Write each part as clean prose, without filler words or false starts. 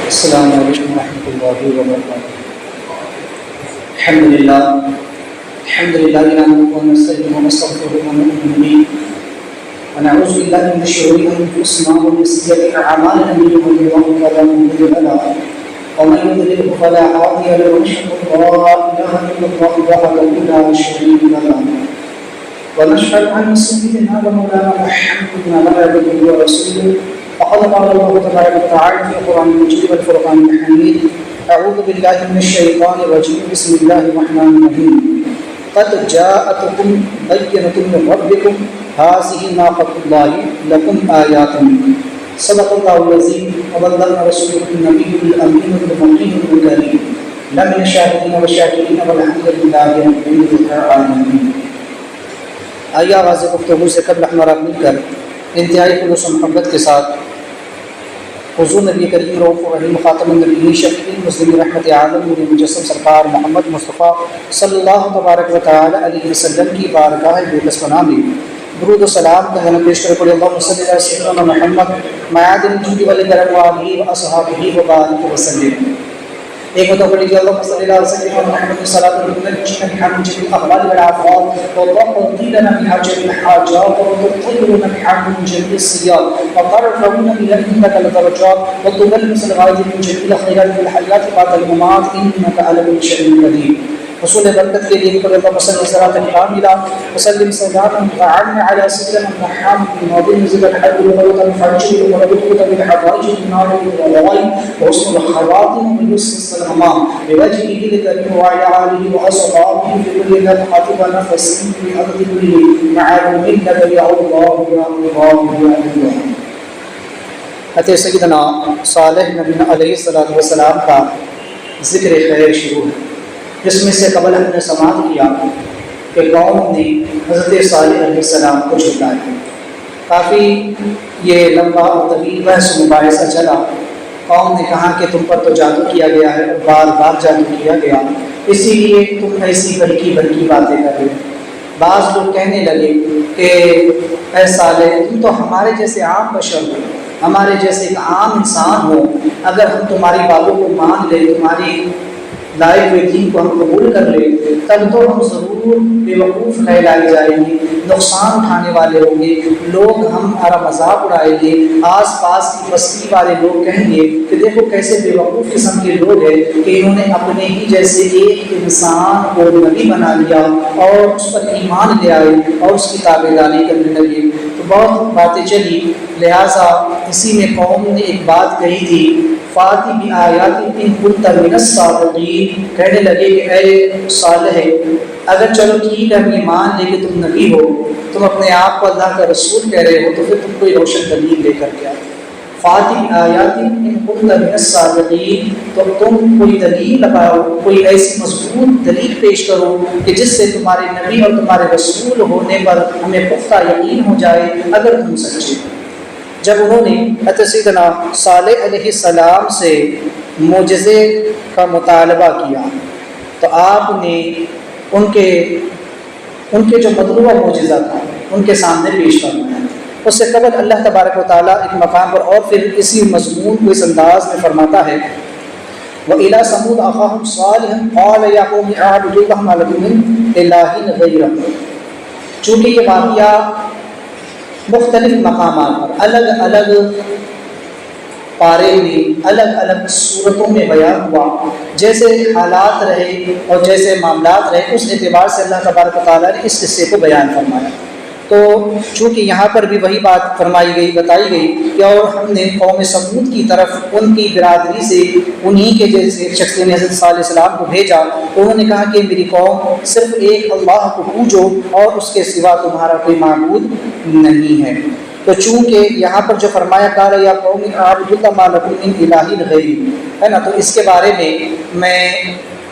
السلام علیکم ورحمۃ اللہ وبرکاتہ۔ الحمد للہ نحمده ونستعینه ونستغفره ونؤمن به ونعوذ باللہ من شرور انفسنا ومن سیئات اعمالنا من يهده الله فلا مضل له ومن يضلل فلا هادي له ونشهد ان لا اله الا الله وحده لا شريك له ونشهد ان سيدنا ومولانا محمدا عبده ورسوله وقد قال الله تبارك وتعالى في القرآن المجيد والفرقان الحميد أعوذ بالله من الشيطان الرجيم بسم الله الرحمن الرحيم قد جاءتكم بينة من ربكم هذه ناقة الله لكم آيات صدق الله العظيم وبلغنا رسوله النبي الأمين المقيم الكريم لمن الشاهدين والشاكرين والحمد لله رب العالمين۔ آئیے آغاز گفتگو سے قبل ہمارا مل کر انتہائی خلوص و محبت کے ساتھ حضور نبی کریم رؤوف الرحیم خاتم النبیین شفیع المسلمین رحمت عالم نور مجسم سرکار محمد مصطفیٰ صلی اللہ تبارک و تعالی علیہ وسلم کی بارگاہ بےکس پناہ میں درود و سلام کا ہم پیش کرے پڑے اللہم صلی علی سیدنا محمد معادن الجود والکرم وآلہ واصحابہ وبارک وسلم۔ ایک متوقع لیجیے اللہم صلی اللہ علیہ وسلم محمد صلاۃ النجین بحمد جميع الاغلال والعافات وتقضي لنا بها جميع الحاجات وتطهرنا بها من جميع السيئات وترفعنا الى عندك الدرجات وتبلغنا الغاية من جميع الخيرات في الحياة بعد الممات انك على كل شيء قدير۔ حصول برکت کے لیے کہ اللہ صلی اللہ علیہ وسلم وسلم سلاما وعلى على سيدنا محمد الماضي نزل الحق والموت الفرج وربطه بالحوائج النار والغوائب وحسن الخواتم ويسر السلام بوجهه الكريم وعلى آله وأصحابه في كل لمحة ونفس في أرض كله مع الملة يا الله يا الله يا الله۔ حضرت سیدنا صالح نبی علیہ السلام کا ذکر خیر شروع ہے، جس میں سے قبل ہم نے سماعت کیا کہ قوم نے حضرت صالح علیہ السلام کو جھٹلایا۔ کافی یہ لمبا اور طویل بحث و مباحثہ چلا۔ قوم نے کہا کہ تم پر تو جادو کیا گیا ہے اور بار بار جادو کیا گیا، اسی لیے تم ایسی بھڑکی باتیں کر رہے ہو۔ بعض لوگ کہنے لگے کہ اے صالح تم تو ہمارے جیسے عام بشر ہو، ہمارے جیسے ایک عام انسان ہو، اگر ہم تمہاری باتوں کو مان لیں، تمہاری لائے ہوئے دین کو ہم قبول کر لیں، تب تو ہم ضرور بے وقوف کہلائے جائیں گے، نقصان اٹھانے والے ہوں گے، لوگ ہمارا مذاق اڑائیں گے، آس پاس کی بستی والے لوگ کہیں گے کہ دیکھو کیسے بے وقوف قسم کے لوگ ہیں کہ انہوں نے اپنے ہی جیسے ایک انسان کو نبی بنا لیا اور اس پر ایمان لے آئے اور اس کی تابعداری کرنے لگے۔ تو بہت باتیں چلی، لہٰذا اسی میں قوم نے ایک بات کہی تھی فاتی بآیات ان کنت من الصادقین، کہنے لگے کہ اے صالح اگر چلو ٹھیک ہے ہم یہ مان لے کہ تم نبی ہو، تم اپنے آپ کو اللہ کا رسول کہہ رہے ہو، تو پھر تم کوئی روشن دلیل لے کر کے آؤ۔ فاتی بآیات ان کنت من الصادقین، تو تم کوئی دلیل لگاؤ، کوئی ایسی مضبوط دلیل پیش کرو کہ جس سے تمہارے نبی اور تمہارے رسول ہونے پر ہمیں پختہ یقین ہو جائے اگر تم سچے ہو۔ جب انہوں نے حضرت سیدنا صالح علیہ السلام سے معجزے کا مطالبہ کیا تو آپ نے ان کے جو مطلوبہ معجزہ تھا ان کے سامنے پیش فرمایا۔ اس سے قبل اللہ تبارک و تعالیٰ ایک مقام پر اور پھر اسی مضمون کو اس انداز میں فرماتا ہے وَإِلَىٰ ثَمُودَ أَخَاهُمْ صَالِحًا قَالَ يَا قَوْمِ اعْبُدُوا اللَّهَ مَا لَكُم مِّنْ إِلَٰهٍ غَيْرُهُ۔ چونکہ یہ واقعہ مختلف مقامات پر الگ الگ پارے میں الگ الگ صورتوں میں بیان ہوا، جیسے حالات رہے اور جیسے معاملات رہے اس اعتبار سے اللہ تبارک و تعالیٰ نے اس قصے کو بیان فرمایا۔ تو چونکہ یہاں پر بھی وہی بات فرمائی گئی بتائی گئی کہ اور ہم نے قوم سمود کی طرف ان کی برادری سے انہی کے جیسے شخص نے حضرت صلی اللہ علیہ وسلم کو بھیجا، تو انہوں نے کہا کہ میری قوم صرف ایک اللہ کو پوجو اور اس کے سوا تمہارا کوئی معبود نہیں ہے۔ تو چونکہ یہاں پر جو فرمایا قال یا قوم اعبدوا اللہ ما لکم من الہ غیرہ ہے نا، تو اس کے بارے میں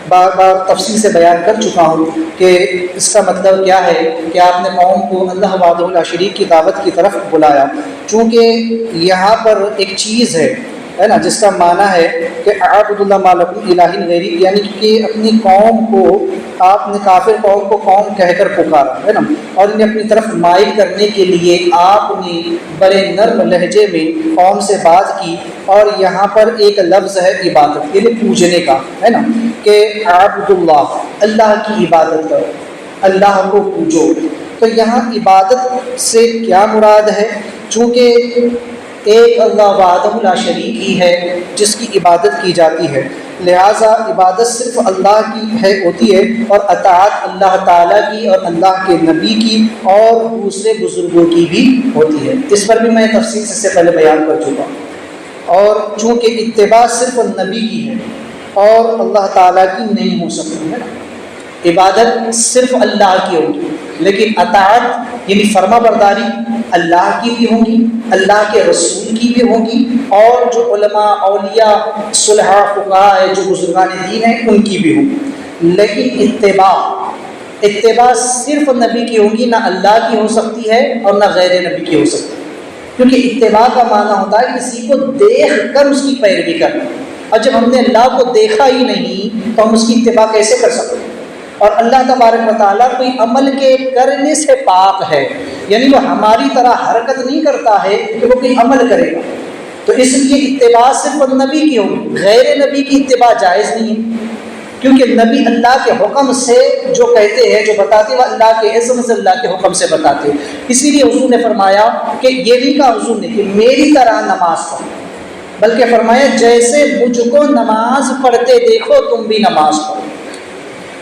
بار بار تفصیل سے بیان کر چکا ہوں کہ اس کا مطلب کیا ہے کہ آپ نے قوم کو اللہ وحدہ لا شریک کی دعوت کی طرف بلایا۔ چونکہ یہاں پر ایک چیز ہے ہے نا، جس کا معنی ہے کہ اعبد اللہ ما لکم الہ غیری، یعنی کہ اپنی قوم کو آپ نے کافر قوم کو قوم کہہ کر پکارا ہے نا، اور انہیں اپنی طرف مائل کرنے کے لیے آپ نے بڑے نرم لہجے میں قوم سے بات کی. اور یہاں پر ایک لفظ ہے عبادت، یعنی پوجنے کا ہے نا، کہ اعبد اللہ، اللہ کی عبادت کرو، اللہ کو پوجو. تو یہاں عبادت سے کیا مراد ہے؟ چونکہ ایک اللہ وحدہ لا شریک ہی ہے جس کی عبادت کی جاتی ہے، لہٰذا عبادت صرف اللہ کی ہوتی ہے، اور اطاعت اللہ تعالیٰ کی اور اللہ کے نبی کی اور دوسرے بزرگوں کی بھی ہوتی ہے. اس پر بھی میں تفصیل سے پہلے بیان کر چکا ہوں. اور چونکہ اتباع صرف نبی کی ہے اور اللہ تعالیٰ کی نہیں ہو سکتی ہے نا، عبادت صرف اللہ کی ہوگی، لیکن اطاعت یعنی فرما برداری اللہ کی بھی ہوگی، اللہ کے رسول کی بھی ہوگی، اور جو علماء، اولیاء، صلحاء، فقہاء جو بزرگان دین ہیں ان کی بھی ہوگی. لیکن اتباع صرف نبی کی ہوگی، نہ اللہ کی ہو سکتی ہے اور نہ غیر نبی کی ہو سکتی ہے. کیونکہ اتباع کا معنی ہوتا ہے کسی کو دیکھ کر اس کی پیروی کرنا، اور جب ہم نے اللہ کو دیکھا ہی نہیں تو ہم اس کی اتباع کیسے کر سکتے ہیں؟ اور اللہ تبارک و تعالیٰ کوئی عمل کے کرنے سے پاک ہے، یعنی وہ ہماری طرح حرکت نہیں کرتا ہے کہ وہ کوئی عمل کرے گا. تو اس لیے اتباع صرف نبی کی ہوگی، غیر نبی کی اتباع جائز نہیں ہے، کیونکہ نبی اللہ کے حکم سے جو کہتے ہیں، جو بتاتے ہیں، وہ اللہ کے عزم سے، اللہ کے حکم سے بتاتے ہیں. اسی لیے حضور نے فرمایا کہ یہ نہیں کہا حضور نے کہ میری طرح نماز پڑھو، بلکہ فرمایا جیسے مجھ کو نماز پڑھتے دیکھو تم بھی نماز پڑھو.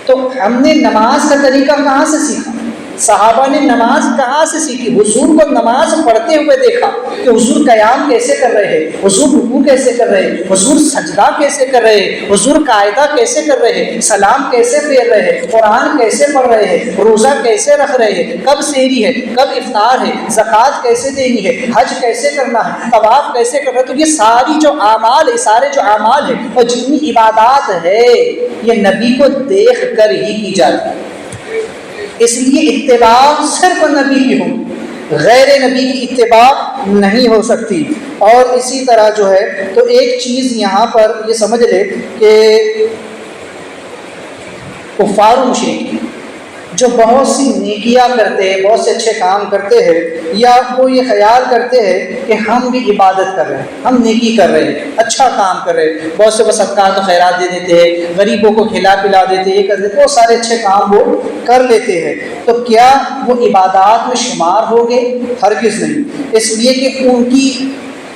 تو ہم نے نماز کا طریقہ کہاں سے سیکھا؟ صحابہ نے نماز کہاں سے سیکھی؟ حضور کو نماز پڑھتے ہوئے دیکھا کہ حضور قیام کیسے کر رہے ہیں، حضور رکوع کیسے کر رہے ہیں، حضور سجدہ کیسے کر رہے ہیں، حضور قاعدہ کیسے کر رہے ہیں، سلام کیسے پھیر رہے ہیں، قرآن کیسے پڑھ رہے ہیں، روزہ کیسے رکھ رہے ہیں، کب سحری ہے، کب افطار ہے، زکوٰۃ کیسے دینی ہے، حج کیسے کرنا ہے، طواف کیسے کرنا ہے. تو یہ ساری جو اعمال ہے، سارے جو اعمال ہیں اور جتنی عبادات ہے یہ نبی کو دیکھ کر ہی کی جاتی ہے. اس لیے اتباع صرف نبی کی ہو، غیر نبی کی اتباع نہیں ہو سکتی. اور اسی طرح جو ہے تو ایک چیز یہاں پر یہ سمجھ لے کہ کفار و مشرکین جو بہت سی نیکیاں کرتے ہیں، بہت سے اچھے کام کرتے ہیں، یا وہ یہ خیال کرتے ہیں کہ ہم بھی عبادت کر رہے ہیں، ہم نیکی کر رہے ہیں، اچھا کام کر رہے ہیں، بہت سے وہ صدقات و خیرات دے دیتے ہیں، غریبوں کو کھلا پلا دیتے ہیں، یہ کر دیتے ہیں، بہت سارے اچھے کام وہ کر لیتے ہیں. تو کیا وہ عبادات میں شمار ہو گئے؟ ہرگز نہیں. اس لیے کہ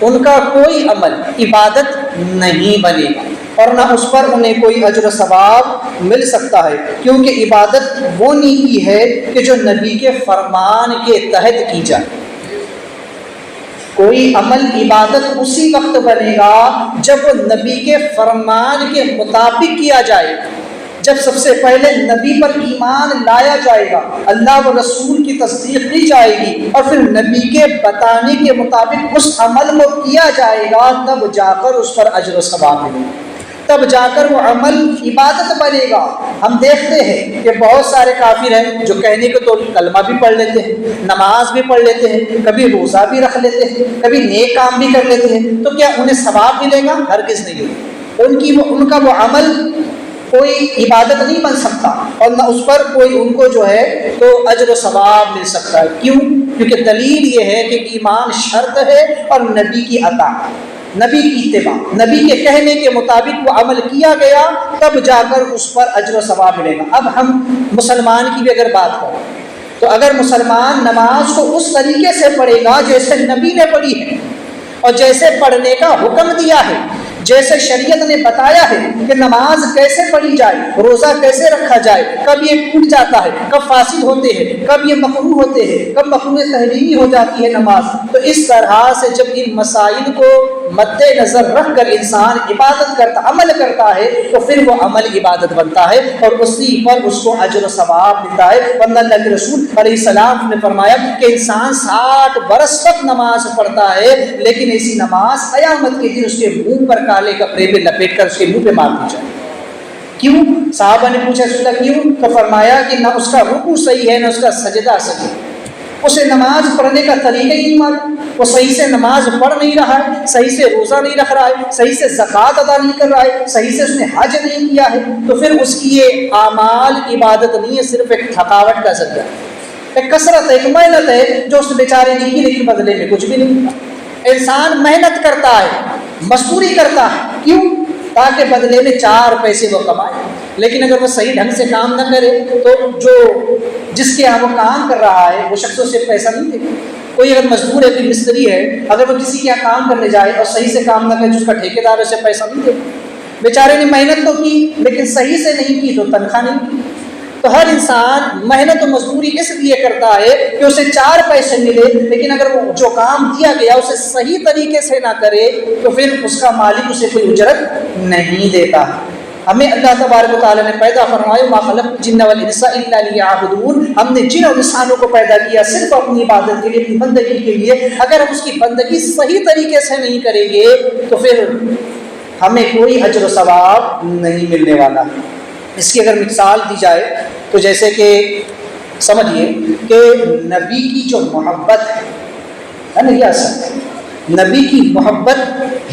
ان کا کوئی عمل عبادت نہیں بنے گا، اور نہ اس پر انہیں کوئی اجر و ثواب مل سکتا ہے، کیونکہ عبادت وہ نیکی ہے کہ جو نبی کے فرمان کے تحت کی جائے. کوئی عمل عبادت اسی وقت بنے گا جب وہ نبی کے فرمان کے مطابق کیا جائے، جب سب سے پہلے نبی پر ایمان لایا جائے گا، اللہ و رسول کی تصدیق کی جائے گی، اور پھر نبی کے بتانے کے مطابق اس عمل کو کیا جائے گا، تب جا کر اس پر اجر و ثواب ملے گا، تب جا کر وہ عمل عبادت بنے گا. ہم دیکھتے ہیں کہ بہت سارے کافر ہیں جو کہنے کو تو کلمہ بھی پڑھ لیتے ہیں، نماز بھی پڑھ لیتے ہیں، کبھی روزہ بھی رکھ لیتے ہیں، کبھی نیک کام بھی کر لیتے ہیں، تو کیا انہیں ثواب ملے گا؟ ہرگز نہیں ملے گا. ان کا وہ عمل کوئی عبادت نہیں بن سکتا، اور نہ اس پر کوئی ان کو جو ہے تو اجر و ثواب مل سکتا ہے. کیوں؟ کیونکہ دلیل یہ ہے کہ ایمان شرط ہے اور نبی کی اطاعت، نبی کی اتباع، نبی کے کہنے کے مطابق وہ عمل کیا گیا، تب جا کر اس پر اجر و ثواب ملے گا. اب ہم مسلمان کی بھی اگر بات کریں تو اگر مسلمان نماز کو اس طریقے سے پڑھے گا جیسے نبی نے پڑھی ہے اور جیسے پڑھنے کا حکم دیا ہے، جیسے شریعت نے بتایا ہے کہ نماز کیسے پڑھی جائے، روزہ کیسے رکھا جائے، کب یہ ٹوٹ جاتا ہے، کب فاسد ہوتے ہیں، کب یہ مکروہ ہوتے ہیں، کب مکروہ تحریمی ہو جاتی ہے نماز. تو اس طرح سے جب ان مسائل کو مد نظر رکھ کر انسان عبادت کرتا، عمل کرتا ہے، تو پھر وہ عمل عبادت بنتا ہے اور اسی پر اس کو اجر و ثواب ملتا ہے. ورنہ اللہ کے رسول علیہ السلام نے فرمایا کہ انسان 60 برس تک نماز پڑھتا ہے، لیکن ایسی نماز قیامت کے دن اس کے منہ پر کالے کپڑے پہ لپیٹ کر اس کے منہ پہ مار دی جائے. کیوں؟ صحابہ نے پوچھا رسول اللہ کیوں؟ تو فرمایا کہ نہ اس کا رکوع صحیح ہے، نہ اس کا سجدہ صحیح ہے. اسے نماز پڑھنے کا طریقہ ہی نہیں معلوم، وہ صحیح سے نماز پڑھ نہیں رہا ہے، صحیح سے روزہ نہیں رکھ رہا ہے، صحیح سے زکوٰۃ ادا نہیں کر رہا ہے، صحیح سے اس نے حج نہیں کیا ہے، تو پھر اس کی یہ اعمال عبادت نہیں ہے، صرف ایک تھکاوٹ کا ذریعہ، ایک کثرت ہے، ایک محنت ہے جو اس بیچارے نے کی لیکن بدلے میں کچھ بھی نہیں۔ انسان محنت کرتا ہے، مزدوری کرتا ہے، کیوں؟ تاکہ بدلے میں 4 پیسے وہ کمائے، لیکن اگر وہ صحیح ڈھنگ سے کام نہ کرے تو جو جس کے یہاں وہ کام کر رہا ہے وہ شخص اسے پیسہ نہیں دے گا۔ کوئی اگر مزدور ہے، کوئی مستری ہے، اگر وہ کسی کے یہاں کام کرنے جائے اور صحیح سے کام نہ کرے، جو اس کا ٹھیکیدار اسے پیسہ نہیں دے گا۔ بیچارے نے محنت تو کی لیکن صحیح سے نہیں کی تو تنخواہ نہیں کی۔ تو ہر انسان محنت و مزدوری اس لیے کرتا ہے کہ اسے 4 پیسے ملے، لیکن اگر وہ جو کام دیا گیا اسے صحیح طریقے سے نہ کرے تو پھر اس کا مالک اسے کوئی اجرت نہیں دیتا۔ ہمیں اللہ تبارک و تعالیٰ نے پیدا فرمایا ما خلقت الجن والانس الا لیعبدون، ہم نے جن اور انسانوں کو پیدا کیا صرف اپنی عبادت کے لیے، اپنی بندگی کے لیے۔ اگر ہم اس کی بندگی صحیح طریقے سے نہیں کریں گے تو پھر ہمیں کوئی اجر و ثواب نہیں ملنے والا۔ اس کی اگر مثال دی جائے تو جیسے کہ سمجھیے کہ نبی کی جو محبت ہے نا، یہ اصل نبی کی محبت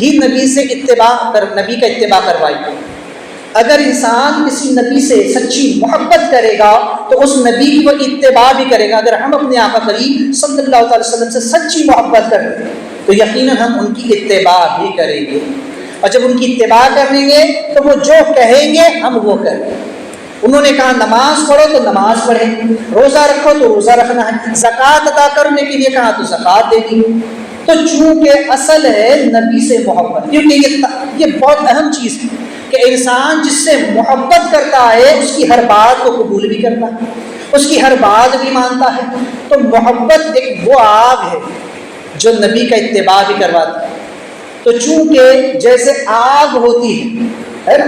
ہی نبی سے نبی کا اتباع کروائی۔ اگر انسان کسی نبی سے سچی محبت کرے گا تو اس نبی کی وہ اتباع بھی کرے گا۔ اگر ہم اپنے آقا کریم صلی اللہ علیہ وسلم سے سچی محبت کرتے ہیں تو یقیناً ہم ان کی اتباع بھی کریں گے، اور جب ان کی اتباع کریں گے تو وہ جو کہیں گے ہم وہ کریں گے۔ انہوں نے کہا نماز پڑھو تو نماز پڑھیں، روزہ رکھو تو روزہ رکھنا ہے، زکوٰۃ ادا کرنے کے لیے کہا تو زکوٰۃ دے دی۔ تو چونکہ اصل ہے نبی سے محبت، کیونکہ یہ بہت اہم چیز ہے کہ انسان جس سے محبت کرتا ہے اس کی ہر بات کو قبول بھی کرتا ہے، اس کی ہر بات بھی مانتا ہے۔ تو محبت ایک وہ آگ ہے جو نبی کا اتباع بھی کرواتی ہے۔ تو چونکہ جیسے آگ ہوتی ہے نا،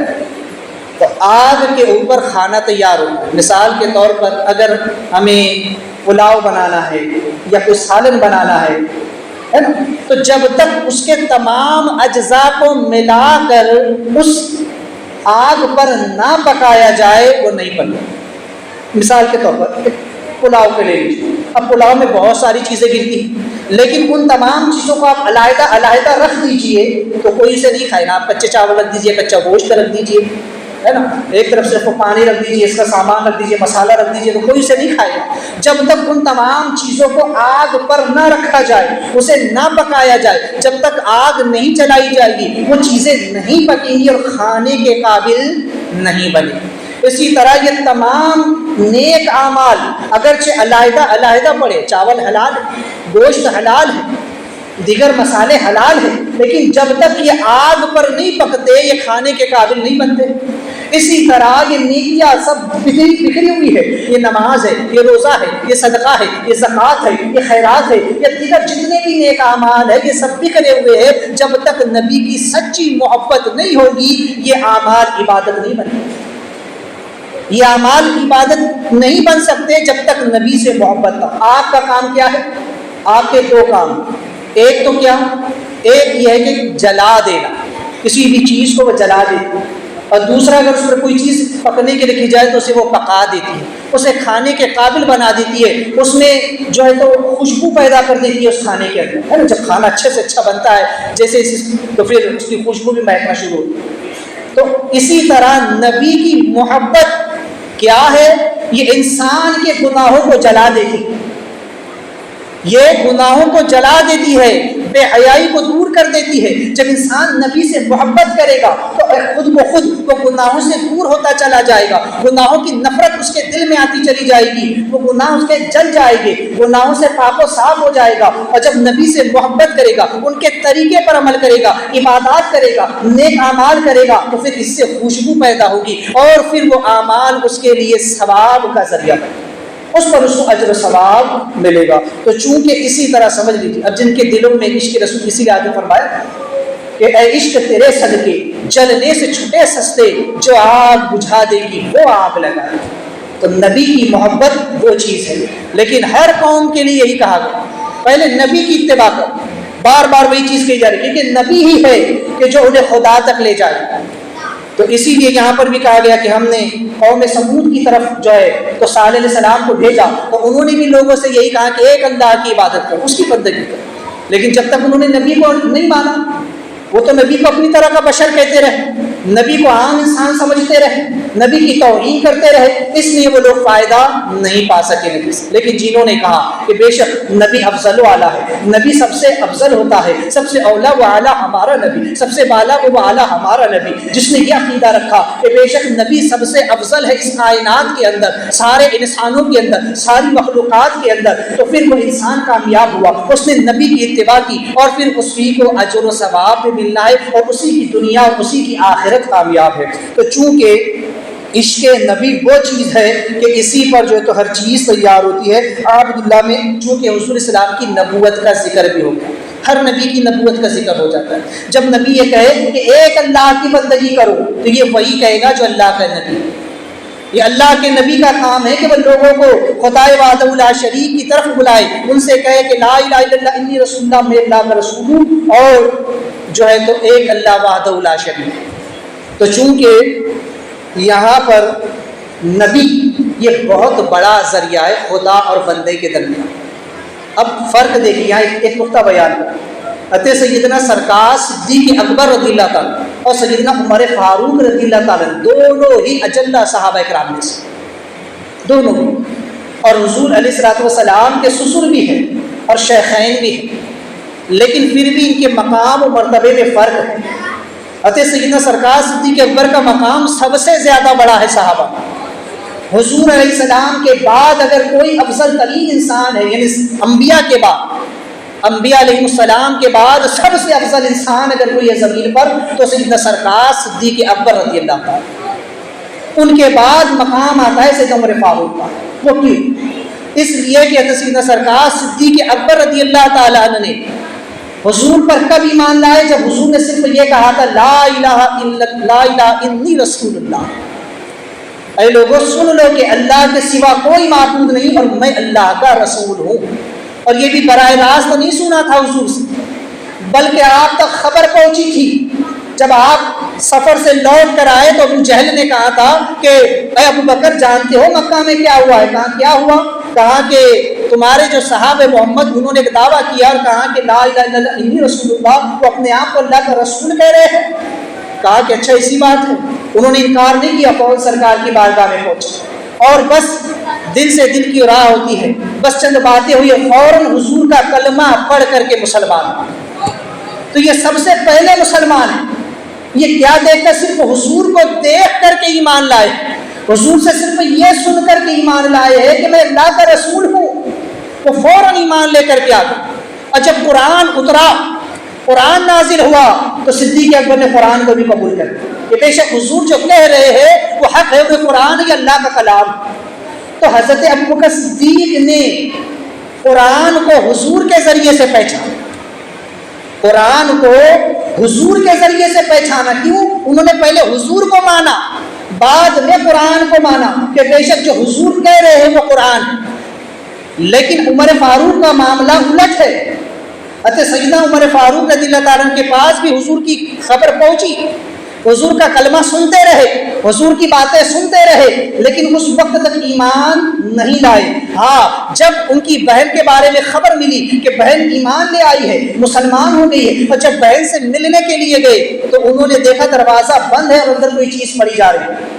تو آگ کے اوپر کھانا تیار ہوتا ہے۔ مثال کے طور پر اگر ہمیں پلاؤ بنانا ہے یا کوئی سالن بنانا ہے نا، تو جب تک اس کے تمام اجزاء کو ملا کر اس آگ پر نہ پکایا جائے وہ نہیں بنے۔ مثال کے طور پر پلاؤ کے لے لیجیے، اب پلاؤ میں بہت ساری چیزیں گرتی ہیں، لیکن ان تمام چیزوں کو آپ علیحدہ علیحدہ رکھ دیجئے تو کوئی اسے نہیں کھائے گا۔ آپ کچے چاول رکھ دیجئے، کچا گوشت رکھ دیجئے، ہے نا، ایک طرف صرف پانی رکھ دیجئے، اس کا سامان رکھ دیجئے، مسالہ رکھ دیجئے، تو کوئی اسے نہیں کھائے گا۔ جب تک ان تمام چیزوں کو آگ پر نہ رکھا جائے، اسے نہ پکایا جائے، جب تک آگ نہیں جلائی جائے گی وہ چیزیں نہیں پکیں گی اور کھانے کے قابل نہیں بنے۔ اسی طرح یہ تمام نیک اعمال اگرچہ علیحدہ علیحدہ پڑے، چاول حلال ہے، گوشت حلال ہے، دیگر مسالے حلال ہیں، لیکن جب تک یہ آگ پر نہیں پکتے یہ کھانے کے قابل نہیں بنتے۔ اسی طرح یہ نیکیاں سب بکھری ہوئی ہے، یہ نماز ہے، یہ روزہ ہے، یہ صدقہ ہے، یہ زکوٰۃ ہے، یہ خیرات ہے، یہ دیگر جتنے بھی نیک اعمال ہے یہ سب بکھرے ہوئے ہیں۔ جب تک نبی کی سچی محبت نہیں ہوگی یہ اعمال عبادت نہیں بنتے، یہ اعمال عبادت نہیں بن سکتے جب تک نبی سے محبت نہ۔ آپ کا کام کیا ہے؟ آپ کے 2 کام، ایک تو کیا، ایک یہ ہے کہ جلا دینا، کسی بھی چیز کو وہ جلا دیتی ہے، اور دوسرا اگر اس پر کوئی چیز پکنے کے رکھی جائے تو اسے وہ پکا دیتی ہے، اسے کھانے کے قابل بنا دیتی ہے، اس میں جو ہے تو خوشبو پیدا کر دیتی ہے اس کھانے کے اندر، ہے نا۔ جب کھانا اچھے سے اچھا بنتا ہے جیسے تو پھر اس کی خوشبو بھی مہکنا شروع ہوتی ہے۔ تو اسی طرح نبی کی محبت کیا ہے؟ یہ انسان کے گناہوں کو جلا دیتی ہے، یہ گناہوں کو جلا دیتی ہے، بے حیائی کو دور کر دیتی ہے۔ جب انسان نبی سے محبت کرے گا تو خود بخود وہ گناہوں سے دور ہوتا چلا جائے گا، گناہوں کی نفرت اس کے دل میں آتی چلی جائے گی، وہ گناہ اس کے جل جائے گے، گناہوں سے پاک و صاف ہو جائے گا۔ اور جب نبی سے محبت کرے گا، ان کے طریقے پر عمل کرے گا، عبادات کرے گا، نیک اعمال کرے گا، تو پھر اس سے خوشبو پیدا ہوگی اور پھر وہ اعمال اس کے لیے ثواب کا ذریعہ بنے، اس پر اس کو اجر و ثواب ملے گا۔ تو چونکہ اسی طرح سمجھ لیجیے، اب جن کے دلوں میں عشق رسول، اسی لیے آگے فرمایا کہ اے عشق تیرے صدقے جلنے سے چھٹے سستے، جو آگ بجھا دے گی وہ آگ لگائے۔ تو نبی کی محبت وہ چیز ہے، لیکن ہر قوم کے لیے یہی کہا گیا پہلے نبی کی اتباع کر، بار بار وہی چیز کہی جا رہی ہے، کیونکہ نبی ہی ہے کہ جو انہیں خدا تک لے جائے۔ تو اسی لیے یہاں پر بھی کہا گیا کہ ہم نے قوم سمود کی طرف جو ہے تو صالح علیہ السلام کو بھیجا تو انہوں نے بھی لوگوں سے یہی کہا کہ ایک اللہ کی عبادت کرو، اس کی بندگی کرو، لیکن جب تک انہوں نے نبی کو نہیں مانا، وہ تو نبی کو اپنی طرح کا بشر کہتے رہے، نبی کو عام انسان سمجھتے رہے، نبی کی توہین کرتے رہے، اس لیے وہ لوگ فائدہ نہیں پا سکے نبی سے۔ لیکن جنہوں نے کہا کہ بے شک نبی افضل و اعلیٰ ہے، نبی سب سے افضل ہوتا ہے، سب سے اولا و اعلیٰ ہمارا نبی، سب سے بالا و اعلیٰ ہمارا نبی، جس نے یہ عقیدہ رکھا کہ بے شک نبی سب سے افضل ہے اس کائنات کے اندر، سارے انسانوں کے اندر، ساری مخلوقات کے اندر، تو پھر وہ انسان کامیاب ہوا، اس نے نبی کی اتباع کی، اور پھر اسی کو اجر و ثواب بھی ملنا ہے، اور اسی کی دنیا اور اسی کی آخرت کامیاب ہے۔ تو چونکہ عشق نبی وہ چیز ہے کہ اسی پر جو ہے تو ہر چیز تیار ہوتی ہے۔ عبداللہ میں چونکہ حضور السلام کی نبوت کا ذکر بھی ہوگا، ہر نبی کی نبوت کا ذکر ہو جاتا ہے۔ جب نبی یہ کہے کہ ایک اللہ کی بندگی کرو تو یہ وہی کہے گا جو اللہ کا نبی، یہ اللہ کے نبی کا کام ہے کہ وہ لوگوں کو خدا وحدہ لا شریک کی طرف بلائے، ان سے کہے کہ لا الہ الا اللہ انی رسول اللہ، میں اللہ کا رسول ہوں، اور جو ہے تو ایک اللہ وحدہ لا شریک۔ تو چونکہ یہاں پر نبی یہ بہت بڑا ذریعہ ہے خدا اور بندے کے درمیان۔ اب فرق دیکھیے، یہاں ایک نقطہ بیان کریں، سیدنا سرکار صدیق اکبر رضی اللہ تعالیٰ اور سیدنا عمر فاروق رضی اللہ تعالیٰ دونوں ہی اجلہ صحابہ کرام میں سے، دونوں ہی، اور حضور علیہ الصلوۃ والسلام کے سسر بھی ہیں اور شیخین بھی ہیں، لیکن پھر بھی ان کے مقام و مرتبے میں فرق ہے۔ سیدنا سرکار صدیق اکبر کا مقام سب سے زیادہ بڑا ہے صحابہ، حضور علیہ السلام کے بعد اگر کوئی افضل ترین انسان ہے، یعنی انبیاء کے بعد، انبیاء علیہ السلام کے بعد سب سے افضل انسان اگر کوئی ہے زمین پر تو سیدنا سرکار صدیق اکبر رضی اللہ عنہ، ان کے بعد مقام آتا ہے سیدنا عمر فاروق کا۔ وہ کیوں؟ اس لیے کہ سیدنا سرکار صدیق اکبر رضی اللہ تعالیٰ عنہ نے حضور پر کب ایمان لائے؟ جب حضور نے صرف یہ کہا تھا لا الہ الا لا الہ انی رسول اللہ، اے لوگوں سن لو کہ اللہ کے سوا کوئی معبود نہیں اور میں اللہ کا رسول ہوں۔ اور یہ بھی براہ راست نہیں سنا تھا حضور سے، بلکہ آپ تک خبر پہنچی تھی۔ جب آپ سفر سے لوٹ کر آئے تو ابو جہل نے کہا تھا کہ اے ابو بکر جانتے ہو مکہ میں کیا ہوا ہے؟ کہا کیا ہوا؟ کہا کہ تمہارے جو صحابہ محمد انہوں نے ایک دعویٰ کیا اور کہا کہ لا الہ الا اللہ انی رسول اللہ، وہ اپنے آپ کو اللہ کا رسول کہہ رہے ہیں۔ کہا کہ اچھا اسی بات ہے۔ انہوں نے انکار نہیں کیا، فوراً سرکار کی بارگاہ میں پہنچے اور بس دل سے دل کی راہ ہوتی ہے، بس چند باتیں ہوئی، فوراً حضور کا کلمہ پڑھ کر کے مسلمان۔ تو یہ سب سے پہلے مسلمان ہے۔ یہ کیا دیکھ کر؟ صرف حضور کو دیکھ کر کے ایمان لائے، حضور سے صرف یہ سن کر کے ایمان لائے ہے کہ میں اللہ کا رسول ہوں، وہ فوراً ایمان لے کر کے آ گئے۔ اور جب قرآن اترا، قرآن نازل ہوا تو صدیق اکبر نے قرآن کو بھی قبول کر لیا کہ بے شک حضور جو کہہ رہے ہیں وہ حق ہے، وہ قرآن یہ اللہ کا کلام۔ تو حضرت ابوبکر صدیق نے قرآن کو حضور کے ذریعے سے پہچانا، قرآن کو حضور کے ذریعے سے پہچانا۔ کیوں؟ انہوں نے پہلے حضور کو مانا، بعد میں قرآن کو مانا کہ بے شک جو حضور کہہ رہے ہیں وہ قرآن۔ لیکن عمر فاروق کا معاملہ الٹ ہے۔ سیدنا عمر فاروق رضی اللہ تعالیٰ کے پاس بھی حضور کی خبر پہنچی، حضور کا کلمہ سنتے رہے، حضور کی باتیں سنتے رہے، لیکن اس وقت تک ایمان نہیں لائے۔ ہاں، جب ان کی بہن کے بارے میں خبر ملی کہ بہن ایمان لے آئی ہے، مسلمان ہو گئی ہے، اور جب بہن سے ملنے کے لیے گئے تو انہوں نے دیکھا دروازہ بند ہے اور اندر کوئی چیز پڑی جا رہی ہے۔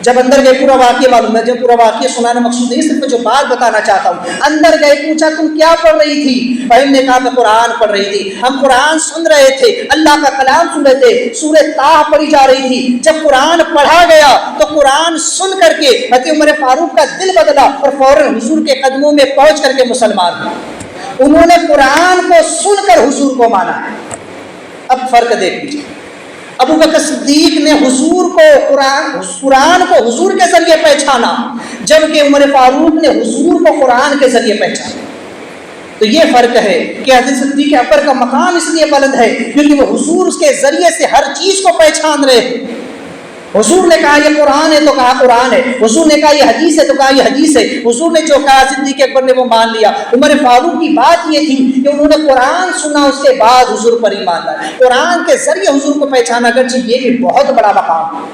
جب اندر گئے، پورا واقعہ معلوم ہے، جو پورا واقعہ سنانا مقصود نہیں، صرف جو بات بتانا چاہتا ہوں۔ اندر گئے، پوچھا تم کیا پڑھ رہی تھی؟ بہن نے کہا میں قرآن پڑھ رہی تھی، ہم قرآن سن رہے تھے، اللہ کا کلام سن رہے تھے، سورہ طٰ پڑھی جا رہی تھی۔ جب قرآن پڑھا گیا تو قرآن سن کر کے حضرت عمر فاروق کا دل بدلا اور فوراً حضور کے قدموں میں پہنچ کر کے مسلمان ہوئے۔ انہوں نے قرآن کو سن کر حضور کو مانا۔ اب فرق دیکھ لیجیے، ابوبکر صدیق نے حضور کو قرآن کو حضور کے ذریعے پہچانا، جبکہ عمر فاروق نے حضور کو قرآن کے ذریعے پہچانا۔ تو یہ فرق ہے کہ حضرت صدیق اکبر کا مقام اس لیے بلند ہے کیونکہ وہ حضور اس کے ذریعے سے ہر چیز کو پہچان رہے ہیں، حضور نے کہا یہ قرآن ہے تو کہا قرآن ہے، حضور نے کہا یہ حدیث ہے تو کہا یہ حدیث ہے، حضور نے جو کہا صدیق اکبر نے وہ مان لیا۔ عمر فاروق کی بات یہ تھی کہ انہوں نے قرآن سنا، اس کے بعد حضور پر ایمان لایا، قرآن کے ذریعے حضور کو پہچانا، اگرچہ یہ بھی بہت بڑا مقام ہے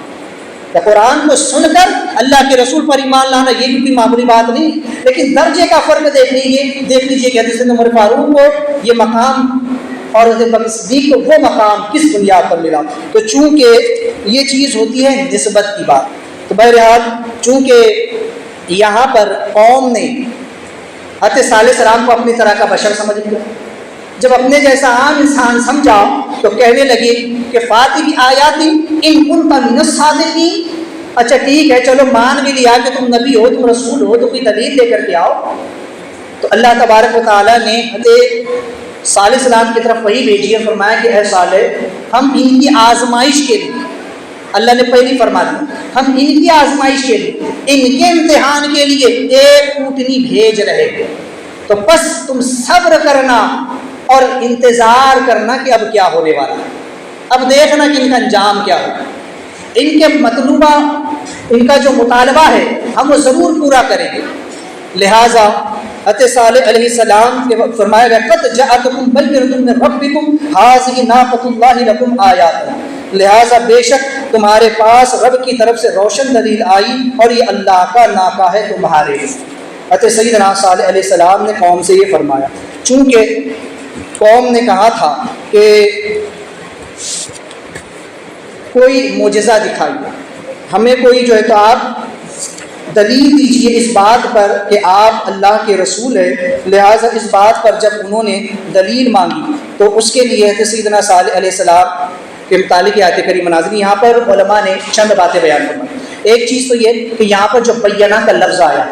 کہ قرآن کو سن کر اللہ کے رسول پر ایمان لانا، یہ بھی کوئی معمولی بات نہیں، لیکن درجے کا فرق دیکھ لیجیے کہ حضرت عمر فاروق کو یہ مقام اور حضرت بکر صدیق کو وہ مقام کس بنیاد پر ملا؟ تو چونکہ یہ چیز ہوتی ہے نسبت کی بات، تو بہرحال چونکہ یہاں پر قوم نے حضرت صالح علیہ السلام کو اپنی طرح کا بشر سمجھ لیا، جب اپنے جیسا عام انسان سمجھا تو کہنے لگے کہ فاتح کی آیات ان کنت من الصادقین، اچھا ٹھیک ہے چلو مان بھی لیا کہ تم نبی ہو، تم رسول ہو، تو کوئی دلیل لے کر کے آؤ۔ تو اللہ تبارک و تعالیٰ نے حضرت صالح علیہ السلام کی طرف وہی بھیجی ہے، فرمایا کہ اے صالح ہم ان کی آزمائش کے لیے، اللہ نے پہلی فرما دی ہم ان کی آزمائش کے لیے، ان کے امتحان کے لیے ایک اونٹنی بھیج رہے ہیں، تو بس تم صبر کرنا اور انتظار کرنا کہ اب کیا ہونے والا ہے، اب دیکھنا کہ ان کا انجام کیا ہوگا، ان کے مطلوبہ ان کا جو مطالبہ ہے ہم وہ ضرور پورا کریں گے۔ لہٰذا حضرت صالح علیہ السلام کے وقت فرمایا گیا قد جاءتکم بینۃ من ربکم ھذہ ناقۃ اللہ لکم آیات، لہٰذا بے شک تمہارے پاس رب کی طرف سے روشن دلیل آئی اور یہ اللہ کا ناقہ ہے تمہارے لیے۔ حضرت سیدنا صالح علیہ السلام نے قوم سے یہ فرمایا، چونکہ قوم نے کہا تھا کہ کوئی معجزہ دکھائیے، ہمیں کوئی جو ہے تو آپ دلیل دیجیے اس بات پر کہ آپ اللہ کے رسول ہیں، لہٰذا اس بات پر جب انہوں نے دلیل مانگی تو اس کے لیے حضرت سیدنا صالح علیہ السلام کے متعلق آیت کریمہ نازل، یہاں پر علماء نے چند باتیں بیان فرمائی۔ ایک چیز تو یہ کہ یہاں پر جو بینہ کا لفظ آیا،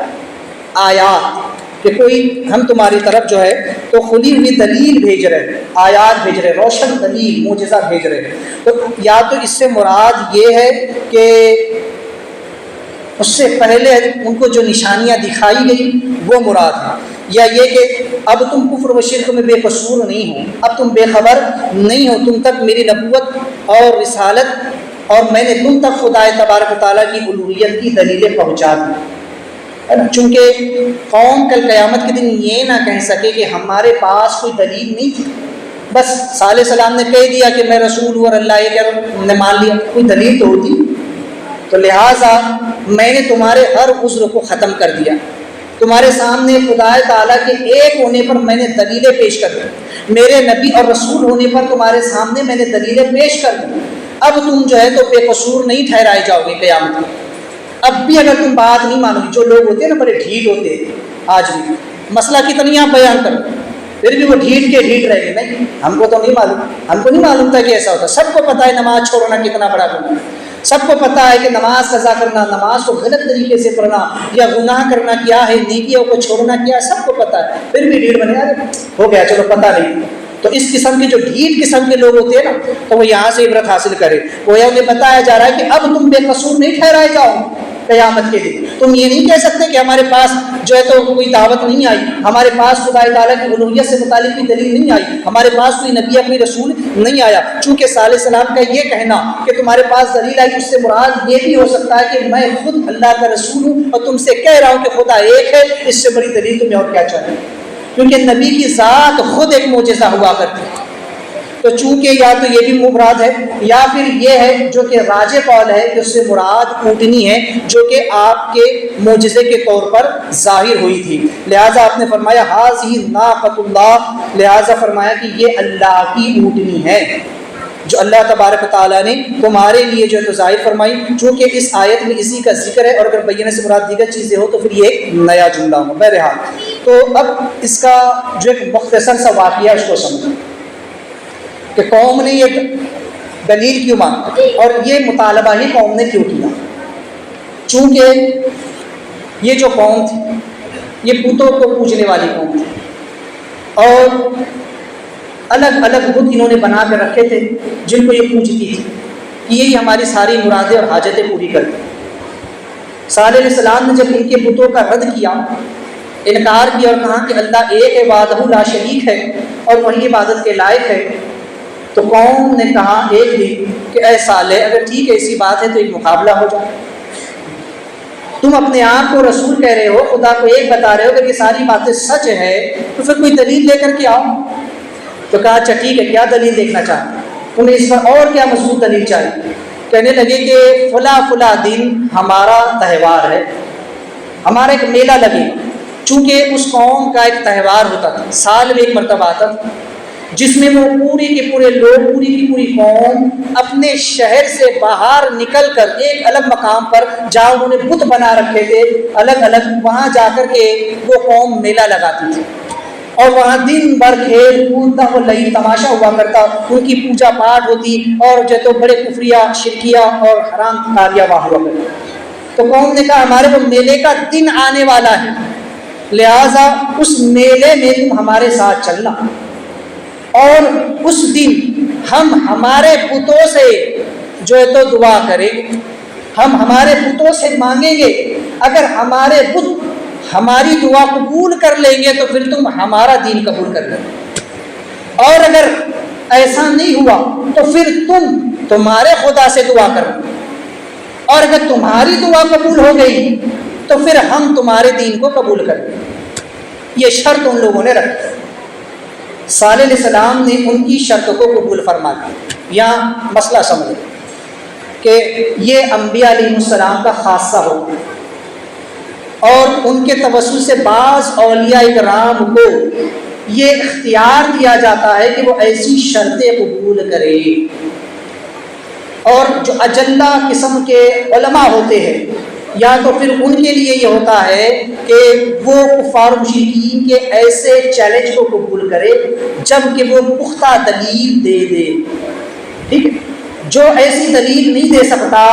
آیات، کہ کوئی ہم تمہاری طرف جو ہے تو کھلی ہوئی دلیل بھیج رہے ہیں، آیات بھیج رہے ہیں، روشن دلیل معجزہ بھیج رہے ہیں، تو یا تو اس سے مراد یہ ہے کہ اس سے پہلے ان کو جو نشانیاں دکھائی گئی وہ مراد ہے، یا یہ کہ اب تم کفر و شرک میں بے قصور نہیں ہو، اب تم بے خبر نہیں ہو، تم تک میری نبوت اور رسالت اور میں نے تم تک خدا تبارک و تعالیٰ کی الوہیت کی دلیلیں پہنچا دی ہے نا۔ چونکہ قوم کل قیامت کے دن یہ نہ کہہ سکے کہ ہمارے پاس کوئی دلیل نہیں تھی، بس صالح علیہ السلام نے کہہ دیا کہ میں رسول ہوں اور اللہ یہ کہ نے مان لیا، کوئی دلیل تو ہوتی، تو لہٰذا میں نے تمہارے ہر عذر کو ختم کر دیا، تمہارے سامنے خدا تعالیٰ کے ایک ہونے پر میں نے دلیلیں پیش کر دی، میرے نبی اور رسول ہونے پر تمہارے سامنے میں نے دلیلیں پیش کر دی، اب تم جو ہے تو بے قصور نہیں ٹھہرائے جاؤ گے قیامت میں۔ اب بھی اگر تم بات نہیں مانو گی، جو لوگ ہوتے ہیں نا بڑے ڈھیٹ ہوتے ہیں، آج بھی مسئلہ کتنی آپ بیان کرو پھر بھی وہ ڈھیٹ کے ڈھیٹ رہے گے، نہیں ہم کو تو نہیں معلوم، ہم کو نہیں معلوم تھا کہ ایسا ہوتا، سب کو پتہ ہے نماز چھوڑنا کتنا بڑا گناہ ہے، سب کو پتہ ہے کہ نماز قضا کرنا، نماز کو غلط طریقے سے پڑھنا یا گناہ کرنا کیا ہے، نیکیوں کو چھوڑنا کیا ہے، سب کو پتہ ہے، پھر بھی ڈھیٹ بنے یار ہو گیا چلو پتہ نہیں۔ تو اس قسم کے جو ڈھیٹ قسم کے لوگ ہوتے ہیں نا، تو وہ یہاں سے عبرت حاصل کرے، وہ انہیں بتایا جا رہا ہے کہ اب تم بے قصور نہیں ٹھہرائے جاؤ قیامت کے دن، تم یہ نہیں کہہ سکتے کہ ہمارے پاس جو ہے تو کوئی دعوت نہیں آئی، ہمارے پاس خدا تعالیٰ کی الوہیت سے متعلق کوئی دلیل نہیں آئی، ہمارے پاس کوئی نبی کوئی رسول نہیں آیا۔ چونکہ صالح علیہ السلام کا یہ کہنا کہ تمہارے پاس دلیل آئی، اس سے مراد یہ بھی ہو سکتا ہے کہ میں خود اللہ کا رسول ہوں اور تم سے کہہ رہا ہوں کہ خدا ایک ہے، اس سے بڑی دلیل تمہیں اور کیا چاہیے، کیونکہ نبی کی ذات خود ایک معجزہ ہوا کرتی ہے۔ تو چونکہ یا تو یہ بھی مراد ہے یا پھر یہ ہے جو کہ راجح قول ہے کہ اس سے مراد اونٹنی ہے جو کہ آپ کے معجزے کے طور پر ظاہر ہوئی تھی، لہٰذا آپ نے فرمایا ھذہ ناقۃ اللہ، لہٰذا فرمایا کہ یہ اللہ کی اونٹنی ہے جو اللہ تبارک و تعالیٰ نے تمہارے لیے جو ہے تو ظاہر فرمائی۔ چونکہ اس آیت میں اسی کا ذکر ہے اور اگر بینہ سے مراد دیگر چیزیں ہو تو پھر یہ ایک نیا جملہ ہو۔ بہرحال تو اب اس کا جو ایک مختصر سا واقعہ اس کو سمجھیں کہ قوم نے یہ دلیل کیوں مانگا اور یہ مطالبہ ہی قوم نے کیوں کیا۔ چونکہ یہ جو قوم تھی یہ بتوں کو پوجنے والی قوم تھی اور الگ الگ بت انہوں نے بنا کر رکھے تھے جن کو یہ پوجتی تھی کہ یہی ہماری ساری مرادیں اور حاجتیں پوری کرتے۔ صالح علیہ السلام نے جب ان کے بتوں کا رد کیا، انکار کیا اور کہا کہ اللہ ایک ہے، وحدہ لا شریک ہے اور وہی عبادت کے لائق ہے، تو قوم نے کہا ایک دن کہ اے صالح اگر ٹھیک ہے ایسی بات ہے تو ایک مقابلہ ہو جائے، تم اپنے آپ کو رسول کہہ رہے ہو، خدا کو ایک بتا رہے ہو، اگر یہ ساری باتیں سچ ہے تو پھر کوئی دلیل لے کر کے آؤ۔ تو کہا اچھا ٹھیک ہے، کیا دلیل دیکھنا چاہتے ہیں، تمہیں اس پر اور کیا مضبوط دلیل چاہیے؟ کہنے لگے کہ فلاں دن ہمارا تہوار ہے، ہمارا ایک میلہ لگے، چونکہ اس قوم کا ایک تہوار ہوتا تھا، سال میں ایک مرتبہ آتا تھا، جس میں وہ پورے کے پورے لوگ، پوری کی پوری قوم اپنے شہر سے باہر نکل کر ایک الگ مقام پر جہاں انہوں نے بت بنا رکھے تھے الگ الگ، وہاں جا کر کے وہ قوم میلہ لگاتی تھی، اور وہاں دن بھر کھیل کود و لئی تماشا ہوا کرتا، ان کی پوجا پاٹ ہوتی، اور جو تو بڑے کفریہ شرکیہ اور حرام کاریاں وہاں ہوا کرتی۔ تو قوم نے کہا ہمارے وہ میلے کا دن آنے والا ہے، لہذا اس میلے میں تم ہمارے ساتھ چلنا، اور اس دن ہم ہمارے بتوں سے جو ہے تو دعا کریں گے، ہم ہمارے بتوں سے مانگیں گے، اگر ہمارے بت ہماری دعا قبول کر لیں گے تو پھر تم ہمارا دین قبول کر لیں، اور اگر ایسا نہیں ہوا تو پھر تم تمہارے خدا سے دعا کرو، اور اگر تمہاری دعا قبول ہو گئی تو پھر ہم تمہارے دین کو قبول کریں۔ یہ شرط ان لوگوں نے رکھی۔ صالح علیہ السلام نے ان کی شرط کو قبول فرما لیا۔ یہاں مسئلہ سمجھ کہ یہ انبیاء علیہ السلام کا خاصہ ہوتا ہے، اور ان کے توسط سے بعض اولیاء کرام کو یہ اختیار دیا جاتا ہے کہ وہ ایسی شرطیں قبول کرے، اور جو اجلہ قسم کے علماء ہوتے ہیں یا تو پھر ان کے لیے یہ ہوتا ہے کہ وہ کفار و مشرکین کے ایسے چیلنج کو قبول کرے جب کہ وہ پختہ دلیل دے دے، ٹھیک ہے، جو ایسی دلیل نہیں دے سکتا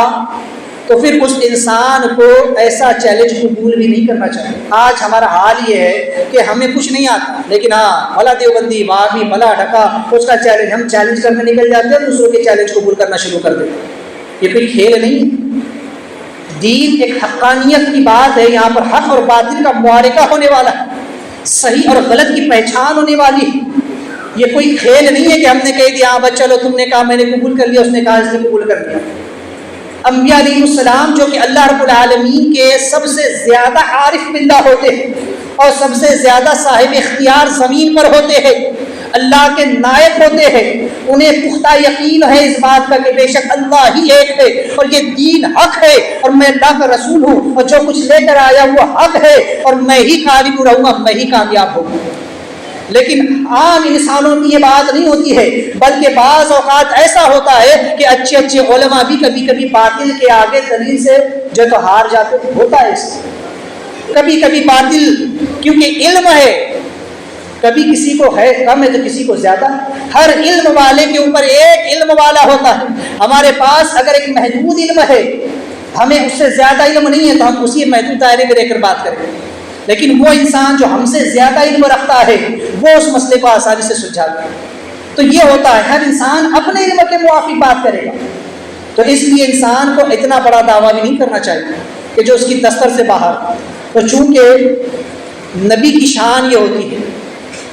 تو پھر اس انسان کو ایسا چیلنج قبول بھی نہیں کرنا چاہیے۔ آج ہمارا حال یہ ہے کہ ہمیں کچھ نہیں آتا، لیکن ہاں بھلا دیوبندی وہابی بھلا ڈھکا اس کا چیلنج، ہم چیلنج کرنے نکل جاتے ہیں، دوسروں کے چیلنج قبول کرنا شروع کر دیتے ہیں۔ یہ کوئی کھیل نہیں ہے، دین ایک حقانیت کی بات ہے، یہاں پر حق اور باطل کا معارکہ ہونے والا ہے، صحیح اور غلط کی پہچان ہونے والی ہے۔ یہ کوئی کھیل نہیں ہے کہ ہم نے کہہ دیا ہاں بس چلو تم نے کہا میں نے قبول کر لیا، اس نے کہا اس نے قبول کر لیا۔ انبیاء علیہ السلام جو کہ اللہ رب العالمین کے سب سے زیادہ عارف باللہ ہوتے ہیں اور سب سے زیادہ صاحب اختیار زمین پر ہوتے ہیں، اللہ کے نائب ہوتے ہیں، انہیں پختہ یقین ہے اس بات کا کہ بے شک اللہ ہی ایک ہے اور یہ دین حق ہے اور میں اللہ کا رسول ہوں اور جو کچھ لے کر آیا وہ حق ہے اور میں ہی غالب رہوں گا، میں ہی کامیاب ہوں گا۔ لیکن عام انسانوں کی یہ بات نہیں ہوتی ہے، بلکہ بعض اوقات ایسا ہوتا ہے کہ اچھے اچھے علماء بھی کبھی کبھی باطل کے آگے دلیل سے جو تو ہار جاتے ہوتا ہے۔ اس کبھی کبھی باطل کیونکہ علم ہے، کبھی کسی کو ہے کم ہے تو کسی کو زیادہ، ہر علم والے کے اوپر ایک علم والا ہوتا ہے۔ ہمارے پاس اگر ایک محدود علم ہے، ہمیں اس سے زیادہ علم نہیں ہے تو ہم اسی محدود دائرے میں رہ کر بات کریں، لیکن وہ انسان جو ہم سے زیادہ علم رکھتا ہے وہ اس مسئلے کو آسانی سے سلجھاتا ہے۔ تو یہ ہوتا ہے ہر انسان اپنے علم کے موافق بات کرے گا، تو اس لیے انسان کو اتنا بڑا دعویٰ بھی نہیں کرنا چاہیے کہ جو اس کی دستر سے باہر۔ تو چونکہ نبی کی شان یہ ہوتی ہے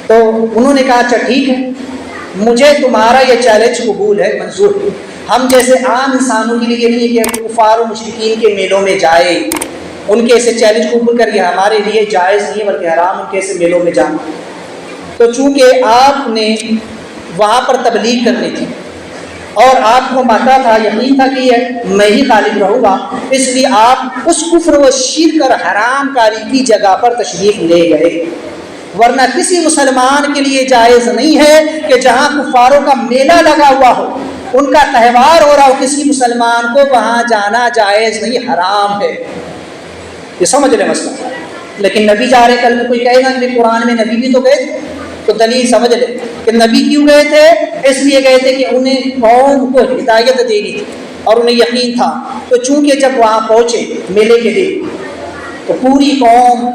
تو انہوں نے کہا اچھا ٹھیک ہے، مجھے تمہارا یہ چیلنج قبول ہے، منظور ہے۔ ہم جیسے عام انسانوں کے لیے یہ نہیں ہے کہ کفار و مشرکین کے میلوں میں جائے، ان کے ایسے چیلنج قبول کر کے ہمارے لیے جائز نہیں ہے بلکہ حرام ان کے ایسے میلوں میں جانا۔ تو چونکہ آپ نے وہاں پر تبلیغ کرنی تھی اور آپ کو پتہ تھا، یقین تھا کہ یہ میں ہی غالب رہوں گا، اس لیے آپ اس کفر و شرک اور حرام کاری کی جگہ پر تشریف لے گئے، ورنہ کسی مسلمان کے لیے جائز نہیں ہے کہ جہاں کفاروں کا میلہ لگا ہوا ہو، ان کا تہوار ہو رہا ہو، کسی مسلمان کو وہاں جانا جائز نہیں، حرام ہے۔ یہ سمجھ لیں مسئلہ۔ لیکن نبی جا رہے، کل کوئی کہے گا کہ قرآن میں نبی بھی تو گئے تھے، تو دلیل سمجھ لیں کہ نبی کیوں گئے تھے، اس لیے گئے تھے کہ انہیں قوم کو ہدایت دینی تھی اور انہیں یقین تھا۔ تو چونکہ جب وہاں پہنچے میلے کے دن تو پوری قوم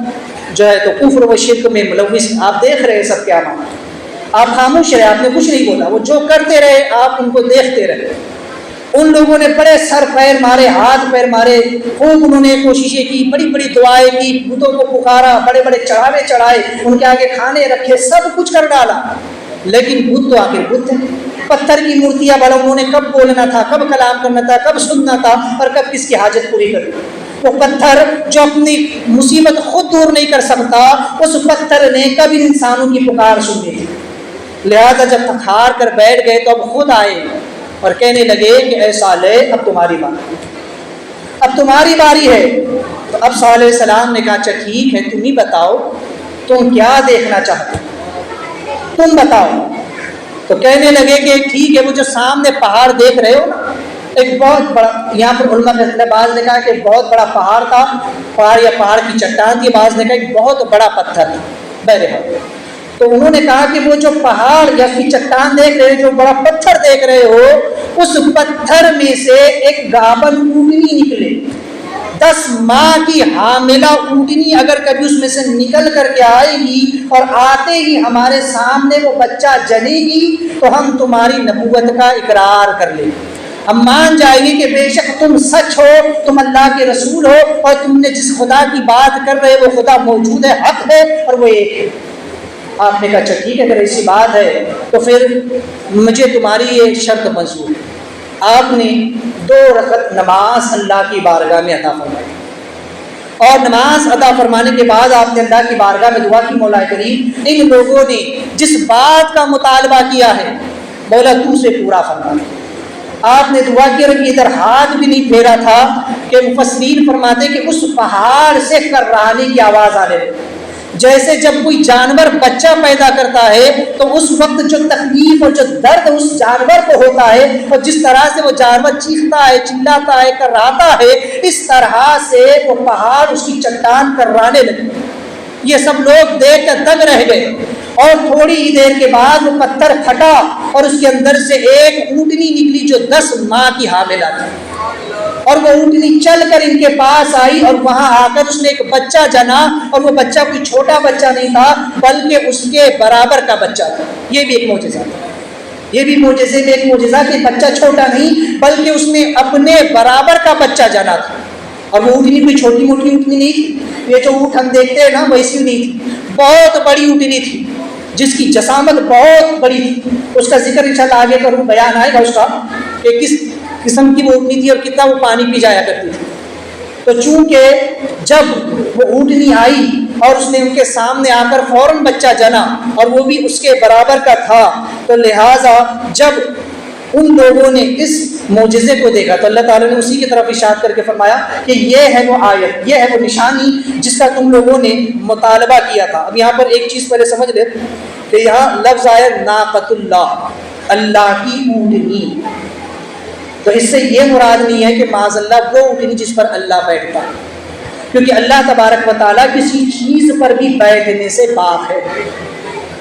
جو ہے تو کفر و شرک میں ملوث، آپ دیکھ رہے ہیں سب کیا مانا، آپ خاموش رہے، آپ نے کچھ نہیں بولا، وہ جو کرتے رہے آپ ان کو دیکھتے رہے۔ ان لوگوں نے بڑے سر پیر مارے، ہاتھ پیر مارے، خوب انہوں نے کوششیں کی، بڑی بڑی دعائیں کی، بتوں کو پکارا، بڑے بڑے چڑھاوے چڑھائے، ان کے آگے کھانے رکھے، سب کچھ کر ڈالا، لیکن بت تو آخر بت ہے، پتھر کی مورتیاں بڑا انہوں نے کب بولنا تھا، کب کلام کرنا تھا، کب سننا تھا اور کب کس کی حاجت پوری کرنی. وہ پتھر جو اپنی مصیبت خود دور نہیں کر سکتا، اس پتھر نے کب ان انسانوں کی پکار سنی تھی. لہذا جب تھک ہار کر بیٹھ گئے تو اب خود آئے اور کہنے لگے کہ اے صالح اب تمہاری باری، اب تمہاری باری ہے. تو اب صالح علیہ السلام نے کہا اچھا ٹھیک ہے، تم ہی بتاؤ تم کیا دیکھنا چاہتے ہو، تم بتاؤ. تو کہنے لگے کہ ٹھیک ہے، وہ جو سامنے پہاڑ دیکھ رہے ہو نا، ایک بہت بڑا، یہاں پر علماء نے بعض نے کہا کہ بہت بڑا پہاڑ تھا، پہاڑ یا پہاڑ کی چٹان تھی، بعض نے کہا کہ بہت بڑا پتھر تھا. بہرحال تو انہوں نے کہا کہ وہ جو پہاڑ یا کی چٹان دیکھ رہے ہو، جو بڑا پتھر دیکھ رہے ہو، اس پتھر میں سے ایک گابن اونٹنی نکلے. 10 ماہ کی حاملہ اونٹنی اگر کبھی اس میں سے نکل کر کے آئے گی اور آتے ہی ہمارے سامنے وہ بچہ جنے گی تو ہم تمہاری نبوت کا اقرار کر لیں گے، ہم مان جائیں گے کہ بے شک تم سچ ہو، تم اللہ کے رسول ہو، اور تم نے جس خدا کی بات کر رہے وہ خدا موجود ہے، حق ہے اور وہ ایک ہے. آپ نے کہا اچھا ٹھیک ہے، اگر ایسی بات ہے تو پھر مجھے تمہاری یہ شرط منظور ہے. آپ نے 2 رکعت نماز اللہ کی بارگاہ میں عطا فرمائی، اور نماز عطا فرمانے کے بعد آپ نے اللہ کی بارگاہ میں دعا کی، مولا کریم ان لوگوں نے جس بات کا مطالبہ کیا ہے مولا تو سے پورا فرما. آپ نے دعا کی اور ادھر ہاتھ بھی نہیں پھیرا تھا کہ مفسرین فرماتے کہ اس پہاڑ سے کررانے کی آواز آنے لگی. جیسے جب کوئی جانور بچہ پیدا کرتا ہے تو اس وقت جو تکلیف اور جو درد اس جانور کو ہوتا ہے، اور جس طرح سے وہ جانور چیختا ہے، چلاتا ہے، کراتا ہے، اس طرح سے وہ پہاڑ اس کی چٹان کرانے لگے. یہ سب لوگ دیکھ کر دنگ رہ گئے، اور تھوڑی ہی دیر کے بعد وہ پتھر پھٹا اور اس کے اندر سے ایک اونٹنی نکلی جو 10 ماہ کی حاملہ تھی. اور وہ اونٹنی چل کر ان کے پاس آئی اور وہاں آ کر اس نے ایک بچہ جنا، اور وہ بچہ کوئی چھوٹا بچہ نہیں تھا بلکہ اس کے برابر کا بچہ تھا. یہ بھی ایک معجزہ تھا، یہ بھی معجزے میں ایک معجزہ کہ بچہ چھوٹا نہیں بلکہ اس نے اپنے برابر کا بچہ جنا تھا. اور وہ اونٹنی کوئی چھوٹی موٹی اونٹنی نہیں تھی، یہ جو اونٹ ہم دیکھتے ہیں نا ویسی نہیں تھی، بہت بڑی اونٹنی تھی جس کی جسامت بہت بڑی تھی. اس کا ذکر انشاءاللہ آگے پر بیان آئے گا اس کا کہ کس قسم کی وہ اونٹنی تھی اور کتنا وہ پانی پی جایا کرتی تھی. تو چونکہ جب وہ اونٹنی آئی اور اس نے ان کے سامنے آ کر فوراً بچہ جنا اور وہ بھی اس کے برابر کا تھا، تو لہٰذا جب ان لوگوں نے اس معجزے کو دیکھا تو اللہ تعالیٰ نے اسی کی طرف اشارت کر کے فرمایا کہ یہ ہے وہ آیت، یہ ہے وہ نشانی جس کا تم لوگوں نے مطالبہ کیا تھا. اب یہاں پر ایک چیز پہلے سمجھ لے کہ یہاں لفظ آیا ناقۃ اللہ، اللہ کی اونٹنی. تو اس سے یہ مراد نہیں ہے کہ معاذ اللہ وہ اونٹنی جس پر اللہ بیٹھتا ہے، کیونکہ اللہ تبارک و تعالیٰ کسی چیز پر بھی بیٹھنے سے پاک ہے.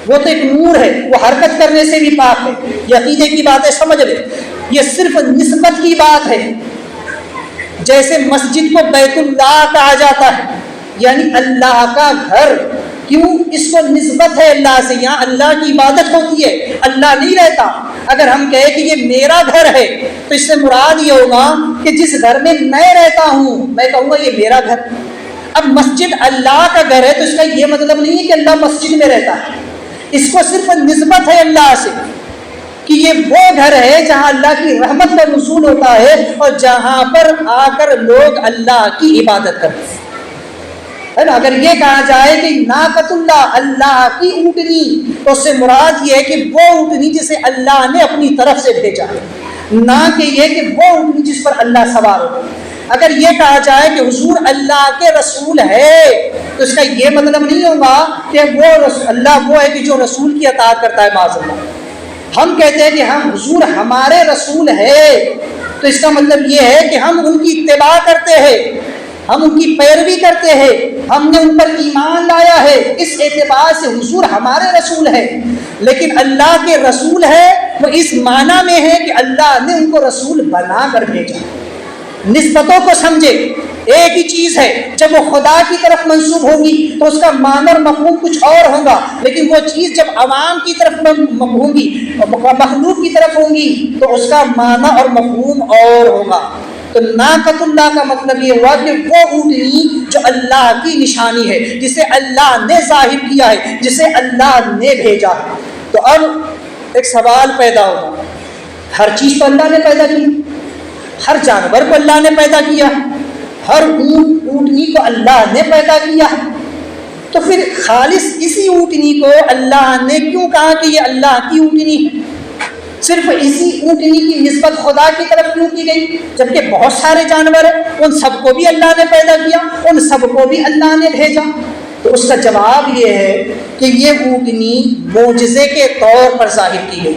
وہ تو ایک نور ہے، وہ حرکت کرنے سے بھی پاک ہے. یہ عقیدے کی بات ہے، سمجھ لے. یہ صرف نسبت کی بات ہے. جیسے مسجد کو بیت اللہ کہا جاتا ہے، یعنی اللہ کا گھر. کیوں؟ اس کو نسبت ہے اللہ سے، یہاں اللہ کی عبادت ہوتی ہے، اللہ نہیں رہتا. اگر ہم کہیں کہ یہ میرا گھر ہے تو اس سے مراد یہ ہوگا کہ جس گھر میں میں رہتا ہوں میں کہوں گا یہ میرا گھر. اب مسجد اللہ کا گھر ہے تو اس کا یہ مطلب نہیں ہے کہ اللہ مسجد میں رہتا ہے. اس کو صرف نسبت ہے اللہ سے کہ یہ وہ گھر ہے جہاں اللہ کی رحمت کا نزول ہوتا ہے اور جہاں پر آ کر لوگ اللہ کی عبادت کرتے ہیں، ہے نا. اگر یہ کہا جائے کہ ناقۃ اللہ، اللہ کی اونٹنی، تو اس سے مراد یہ ہے کہ وہ اونٹنی جسے اللہ نے اپنی طرف سے بھیجا، نہ کہ یہ کہ وہ اونٹنی جس پر اللہ سوار ہو. اگر یہ کہا جائے کہ حضور اللہ کے رسول ہے تو اس کا یہ مطلب نہیں ہوگا کہ وہ اللہ وہ ہے کہ جو رسول کی اطاعت کرتا ہے. معاذ اللہ. ہم کہتے ہیں کہ ہم حضور ہمارے رسول ہے تو اس کا مطلب یہ ہے کہ ہم ان کی اتباع کرتے ہیں، ہم ان کی پیروی کرتے ہیں، ہم نے ان پر ایمان لایا ہے، اس اعتبار سے حضور ہمارے رسول ہے. لیکن اللہ کے رسول ہے وہ اس معنی میں ہے کہ اللہ نے ان کو رسول بنا کر بھیجا. نسبتوں کو سمجھے. ایک ہی چیز ہے، جب وہ خدا کی طرف منسوب ہوگی تو اس کا معنی اور مفہوم کچھ اور ہوگا، لیکن وہ چیز جب عوام کی طرف ہوگی، مخلوق کی طرف ہوگی تو اس کا معنی اور مفہوم اور ہوگا. تو ناقۃ اللہ کا مطلب یہ ہوا کہ وہ اونٹنی جو اللہ کی نشانی ہے، جسے اللہ نے ظاہر کیا ہے، جسے اللہ نے بھیجا ہے. تو اب ایک سوال پیدا ہوگا ہر چیز کو اللہ نے پیدا کی، ہر جانور کو اللہ نے پیدا کیا، ہر اونٹ اونٹنی کو اللہ نے پیدا کیا، تو پھر خالص اسی اونٹنی کو اللہ نے کیوں کہا کہ یہ اللہ کی اونٹنی ہے؟ صرف اسی اونٹنی کی نسبت خدا کی طرف کیوں کی گئی؟ جبکہ بہت سارے جانور ہیں، ان سب کو بھی اللہ نے پیدا کیا، ان سب کو بھی اللہ نے بھیجا۔ تو اس کا جواب یہ ہے کہ یہ اونٹنی معجزے کے طور پر ظاہر کی گئی،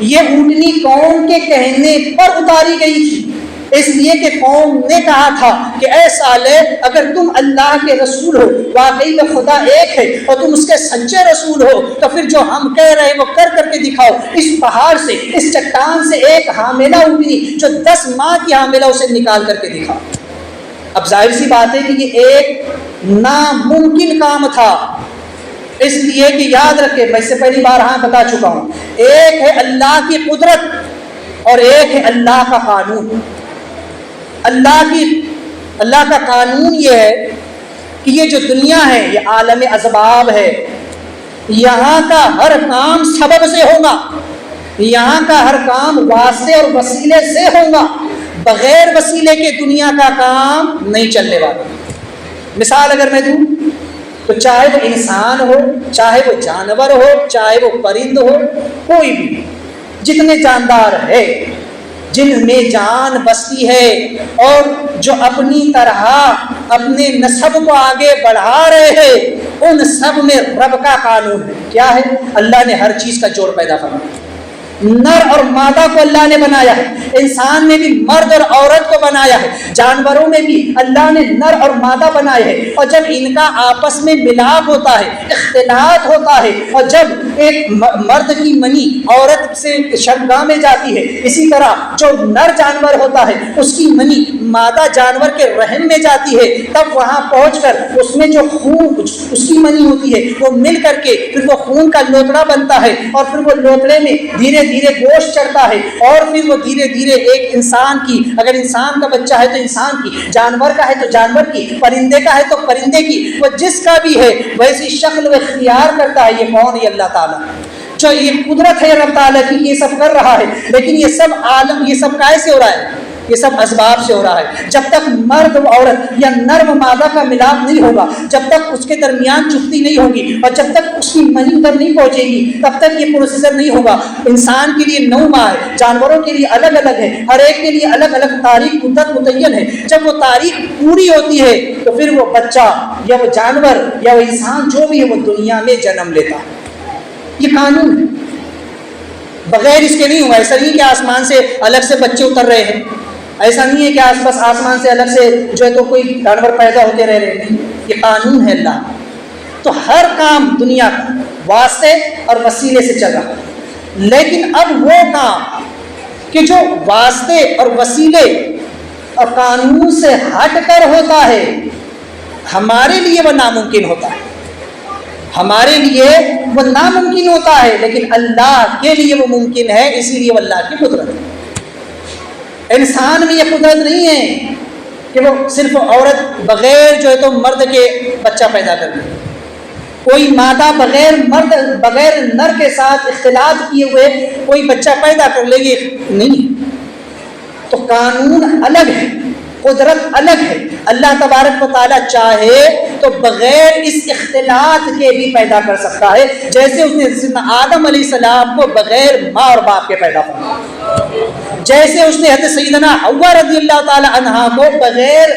یہ اونٹنی قوم کے کہنے پر اتاری گئی تھی، اس لیے کہ قوم نے کہا تھا کہ اے صالح، اگر تم اللہ کے رسول ہو، واقعی میں خدا ایک ہے اور تم اس کے سچے رسول ہو، تو پھر جو ہم کہہ رہے وہ کر کے دکھاؤ۔ اس پہاڑ سے، اس چٹان سے ایک حاملہ اونٹنی جو 10 ماہ کی حاملہ، اسے نکال کر کے دکھاؤ۔ اب ظاہر سی بات ہے کہ یہ ایک ناممکن کام تھا، اس لیے کہ یاد رکھے، میں اس سے پہلی بار بتا چکا ہوں، ایک ہے اللہ کی قدرت اور ایک ہے اللہ کا قانون۔ اللہ کا قانون یہ ہے کہ یہ جو دنیا ہے یہ عالم اسباب ہے، یہاں کا ہر کام سبب سے ہوگا، یہاں کا ہر کام واسطے اور وسیلے سے ہوگا، بغیر وسیلے کے دنیا کا کام نہیں چلنے والا۔ مثال اگر میں دوں تو چاہے وہ انسان ہو، چاہے وہ جانور ہو، چاہے وہ پرند ہو، کوئی بھی جتنے جاندار ہے، جن میں جان بستی ہے اور جو اپنی طرح اپنے نسب کو آگے بڑھا رہے ہیں، ان سب میں رب کا قانون ہے۔ کیا ہے؟ اللہ نے ہر چیز کا جوڑ پیدا فرمایا، نر اور مادہ کو اللہ نے بنایا ہے، انسان میں بھی مرد اور عورت کو بنایا ہے، جانوروں میں بھی اللہ نے نر اور مادہ بنائے ہیں، اور جب ان کا آپس میں ملاپ ہوتا ہے، اختلاط ہوتا ہے، اور جب ایک مرد کی منی عورت سے شرمگاہ میں جاتی ہے، اسی طرح جو نر جانور ہوتا ہے اس کی منی مادہ جانور کے رحم میں جاتی ہے، تب وہاں پہنچ کر اس میں جو خون اس کی منی ہوتی ہے وہ مل کر کے پھر وہ خون کا لوتڑا بنتا ہے، اور پھر وہ لوتڑے میں دھیرے دھیرے گوشت چڑھتا ہے، اور پھر وہ دھیرے دھیرے ایک انسان کی، اگر انسان کا بچہ ہے تو انسان کی، جانور کا ہے تو جانور کی، پرندے کا ہے تو پرندے کی، وہ جس کا بھی ہے ویسی شکل و اختیار کرتا ہے۔ یہ کون ہے؟ اللہ تعالیٰ، جو یہ قدرت ہے رب تعالیٰ کی، یہ سب کر رہا ہے، لیکن یہ سب عالم، یہ سب کیسے ہو رہا ہے؟ یہ سب اسباب سے ہو رہا ہے۔ جب تک مرد و عورت یا نر و مادہ کا ملاپ نہیں ہوگا، جب تک اس کے درمیان چفتی نہیں ہوگی، اور جب تک اس کی منی ادھر نہیں پہنچے گی، تب تک یہ پروسیسر نہیں ہوگا۔ انسان کے لیے 9 ماہ ہے، جانوروں کے لیے الگ الگ ہے، ہر ایک کے لیے الگ الگ تاریخ مدت متعین ہے۔ جب وہ تاریخ پوری ہوتی ہے تو پھر وہ بچہ یا وہ جانور یا وہ انسان جو بھی ہے وہ دنیا میں جنم لیتا ہے۔ یہ قانون ہے، بغیر اس کے نہیں ہوا۔ ایسا نہیں کہ آسمان سے الگ سے بچے اتر رہے ہیں، ایسا نہیں ہے کہ بس آسمان سے الگ سے جو ہے تو کوئی جانور پیدا ہوتے رہ رہے ہیں۔ یہ قانون ہے اللہ۔ تو ہر کام دنیا کا واسطے اور وسیلے سے چل رہا ہے، لیکن اب وہ کام کہ جو واسطے اور وسیلے اور قانون سے ہٹ کر ہوتا ہے، ہمارے لیے وہ ناممکن ہوتا ہے، ہمارے لیے وہ ناممکن ہوتا ہے، لیکن اللہ کے لیے وہ ممکن ہے، اسی لیے وہ اللہ کی قدرت ہے۔ انسان میں یہ قدرت نہیں ہے کہ وہ صرف عورت بغیر جو ہے تو مرد کے بچہ پیدا کر دے، کوئی مادہ بغیر نر کے ساتھ اختلاط کیے ہوئے کوئی بچہ پیدا کر لے گی، نہیں۔ تو قانون الگ ہے، قدرت الگ ہے۔ اللہ تبارک و تعالیٰ چاہے تو بغیر اس اختلاط کے بھی پیدا کر سکتا ہے، جیسے اس نے سیدنا آدم علیہ السلام کو بغیر ماں اور باپ کے پیدا فرمایا، جیسے اس نے حضرت سیدنا حوا رضی اللہ تعالی عنہا کو بغیر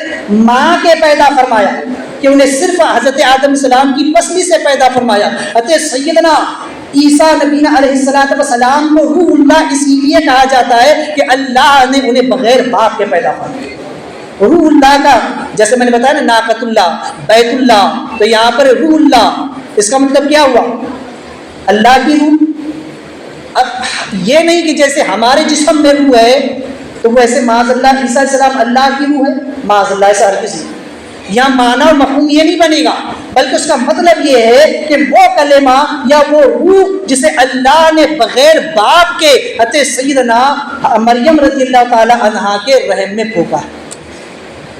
ماں کے پیدا فرمایا، کہ انہیں صرف حضرت آدم علیہ السلام کی پسلی سے پیدا فرمایا۔ حضرت سیدنا عیسیٰ نبی علیہ السلام کو روح اللہ اسی لیے کہا جاتا ہے کہ اللہ نے انہیں بغیر باپ کے پیدا فرمایا۔ روح اللہ کا، جیسے میں نے بتایا نا، ناقۃ اللہ، بیت اللہ، تو یہاں پر روح اللہ، اس کا مطلب کیا ہوا؟ اللہ کی روح۔ اب یہ نہیں کہ جیسے ہمارے جسم میں روح ہے تو ویسے معاذ اللہ عیسیٰ علیہ السلام اللہ کی روح ہے، معاذ اللہ ایسا ہر کسی۔ یہاں معنی اور مفہوم یہ نہیں بنے گا، بلکہ اس کا مطلب یہ ہے کہ وہ کلمہ یا وہ روح جسے اللہ نے بغیر باپ کے حضرت سیدنا مریم رضی اللہ تعالی عنہا کے رحم میں پھونکا ہے،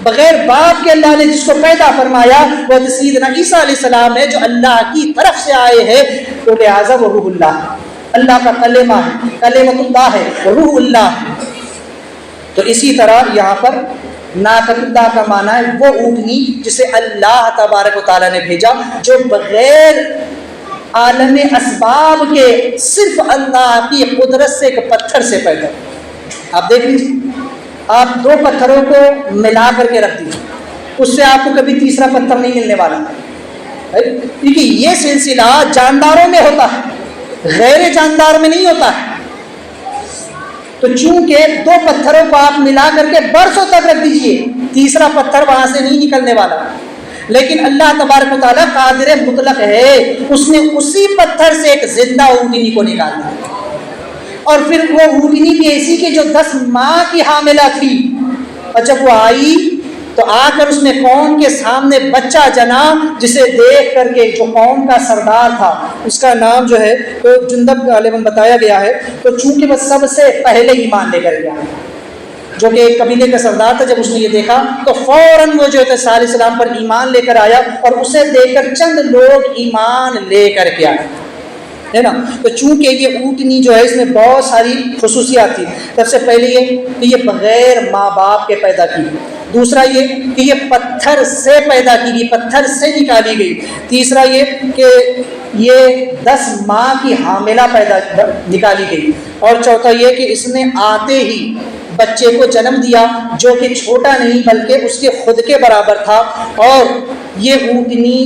بغیر باپ کے اللہ نے جس کو پیدا فرمایا وہ سیدنا عیسیٰ علیہ السلام ہے، جو اللہ کی طرف سے آئے ہیں، تو لہٰذا وہ روح اللہ ہے۔ اللہ کا کلمہ ہے، کلمۃ اللہ ہے، روح اللہ ہے۔ تو اسی طرح یہاں پر ناقۃ اللہ کا معنی ہے وہ اونٹنی جسے اللہ تبارک و تعالیٰ نے بھیجا، جو بغیر عالم اسباب کے صرف اللہ کی قدرت سے ایک پتھر سے پیدا۔ آپ دیکھ لیجیے، آپ دو پتھروں کو ملا کر کے رکھ دیجیے، اس سے آپ کو کبھی تیسرا پتھر نہیں ملنے والا، کیونکہ یہ سلسلہ جانداروں میں ہوتا ہے، غیر جاندار میں نہیں ہوتا ہے۔ تو چونکہ دو پتھروں کو آپ ملا کر کے برسوں تک رکھ دیجئے، تیسرا پتھر وہاں سے نہیں نکلنے والا، لیکن اللہ تبارک و تعالیٰ قادر مطلق ہے، اس نے اسی پتھر سے ایک زندہ اونٹنی کو نکال دیا، اور پھر وہ اونٹنی بھی ایسی کہ جو 10 ماہ کی حاملہ تھی، اور جب وہ آئی تو آ کر اس نے قوم کے سامنے بچہ جنا، جسے دیکھ کر کے جو قوم کا سردار تھا، اس کا نام جو ہے تو جندب غالباً بتایا گیا ہے، تو چونکہ وہ سب سے پہلے ایمان لے کر گیا، جو کہ ایک قبیلے کا سردار تھا، جب اس نے یہ دیکھا تو فوراً وہ جو ہے صالح علیہ السلام پر ایمان لے کر آیا، اور اسے دیکھ کر چند لوگ ایمان لے کر کے آئے، ہے نا۔ تو چونکہ یہ اونٹنی جو ہے اس میں بہت ساری خصوصیات تھی۔ سب سے پہلے یہ کہ یہ بغیر ماں باپ کے پیدا کی، دوسرا یہ کہ یہ پتھر سے پیدا کی گئی، پتھر سے نکالی گئی، تیسرا یہ کہ یہ 10 ماہ کی حاملہ نکالی گئی، اور چوتھا یہ کہ اس نے آتے ہی بچے کو جنم دیا، جو کہ چھوٹا نہیں بلکہ اس کے خود کے برابر تھا، اور یہ اونٹنی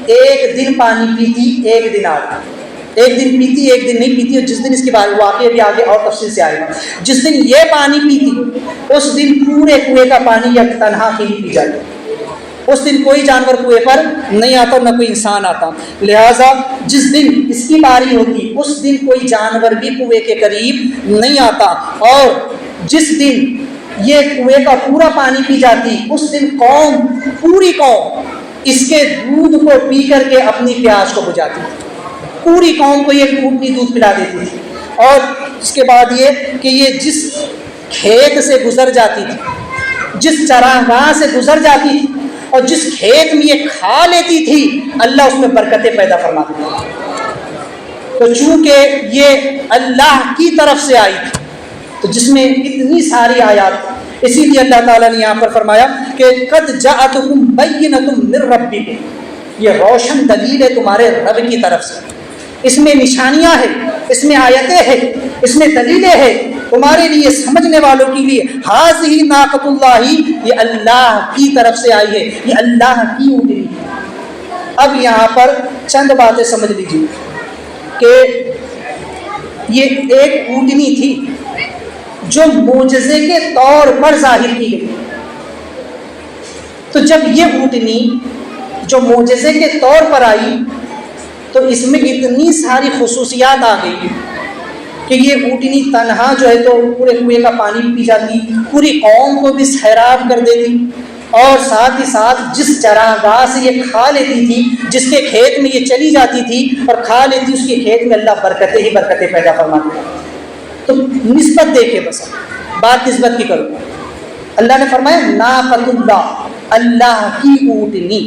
ایک دن پانی پیتی، ایک دن آتی، ایک دن پیتی ایک دن نہیں پیتی، اور جس دن اس کے بارے واقعہ بھی آگے اور تفصیل سے آئے گا، جس دن یہ پانی پیتی اس دن پورے کنویں کا پانی یا تنہا کے لیے پی جائے، اس دن کوئی جانور کنویں پر نہیں آتا، نہ کوئی انسان آتا، لہٰذا جس دن اس کی باری ہوتی اس دن کوئی جانور بھی کنویں کے قریب نہیں آتا، اور جس دن یہ کنویں کا پورا پانی پی جاتی اس دن قوم، پوری قوم اس کے دودھ کو پی کر کے اپنی پیاس کو بجھاتی تھی، پوری قوم کو یہ اونٹنی دودھ پلا دیتی تھی۔ اور اس کے بعد یہ کہ یہ جس کھیت سے گزر جاتی تھی، جس چراگاہ سے گزر جاتی تھی، اور جس کھیت میں یہ کھا لیتی تھی، اللہ اس میں برکتیں پیدا فرماتی تھی۔ تو چونکہ یہ اللہ کی طرف سے آئی تھی، تو جس میں اتنی ساری آیات، اسی لیے اللہ تعالیٰ نے یہاں پر فرمایا کہ قد جاءتکم بینۃ من ربکم، یہ روشن دلیل ہے تمہارے رب کی طرف سے، اس میں نشانیاں ہیں، اس میں آیتیں ہیں، اس میں دلیلیں ہیں تمہارے لیے، سمجھنے والوں کے لیے۔ ھذہ ناقۃ اللہ، یہ اللہ کی طرف سے آئی ہے، یہ اللہ کی اونٹنی ہے۔ اب یہاں پر چند باتیں سمجھ لیجیے کہ یہ ایک اونٹنی تھی جو معجزے کے طور پر ظاہر کی گئی، تو جب یہ اونٹنی جو معجزے کے طور پر آئی تو اس میں اتنی ساری خصوصیات آ گئی کہ یہ اونٹنی تنہا جو ہے تو پورے کنویں کا پانی پی جاتی، پوری قوم کو بھی سیراب کر دیتی، اور ساتھ ہی ساتھ جس چراگاہ سے یہ کھا لیتی تھی، جس کے کھیت میں یہ چلی جاتی تھی اور کھا لیتی، اس کے کھیت میں اللہ برکتیں ہی برکتیں پیدا فرماتے۔ تو نسبت دیکھے، بس بات نسبت کی کرو، اللہ نے فرمایا ناقۃ اللہ، اللہ کی اونٹنی۔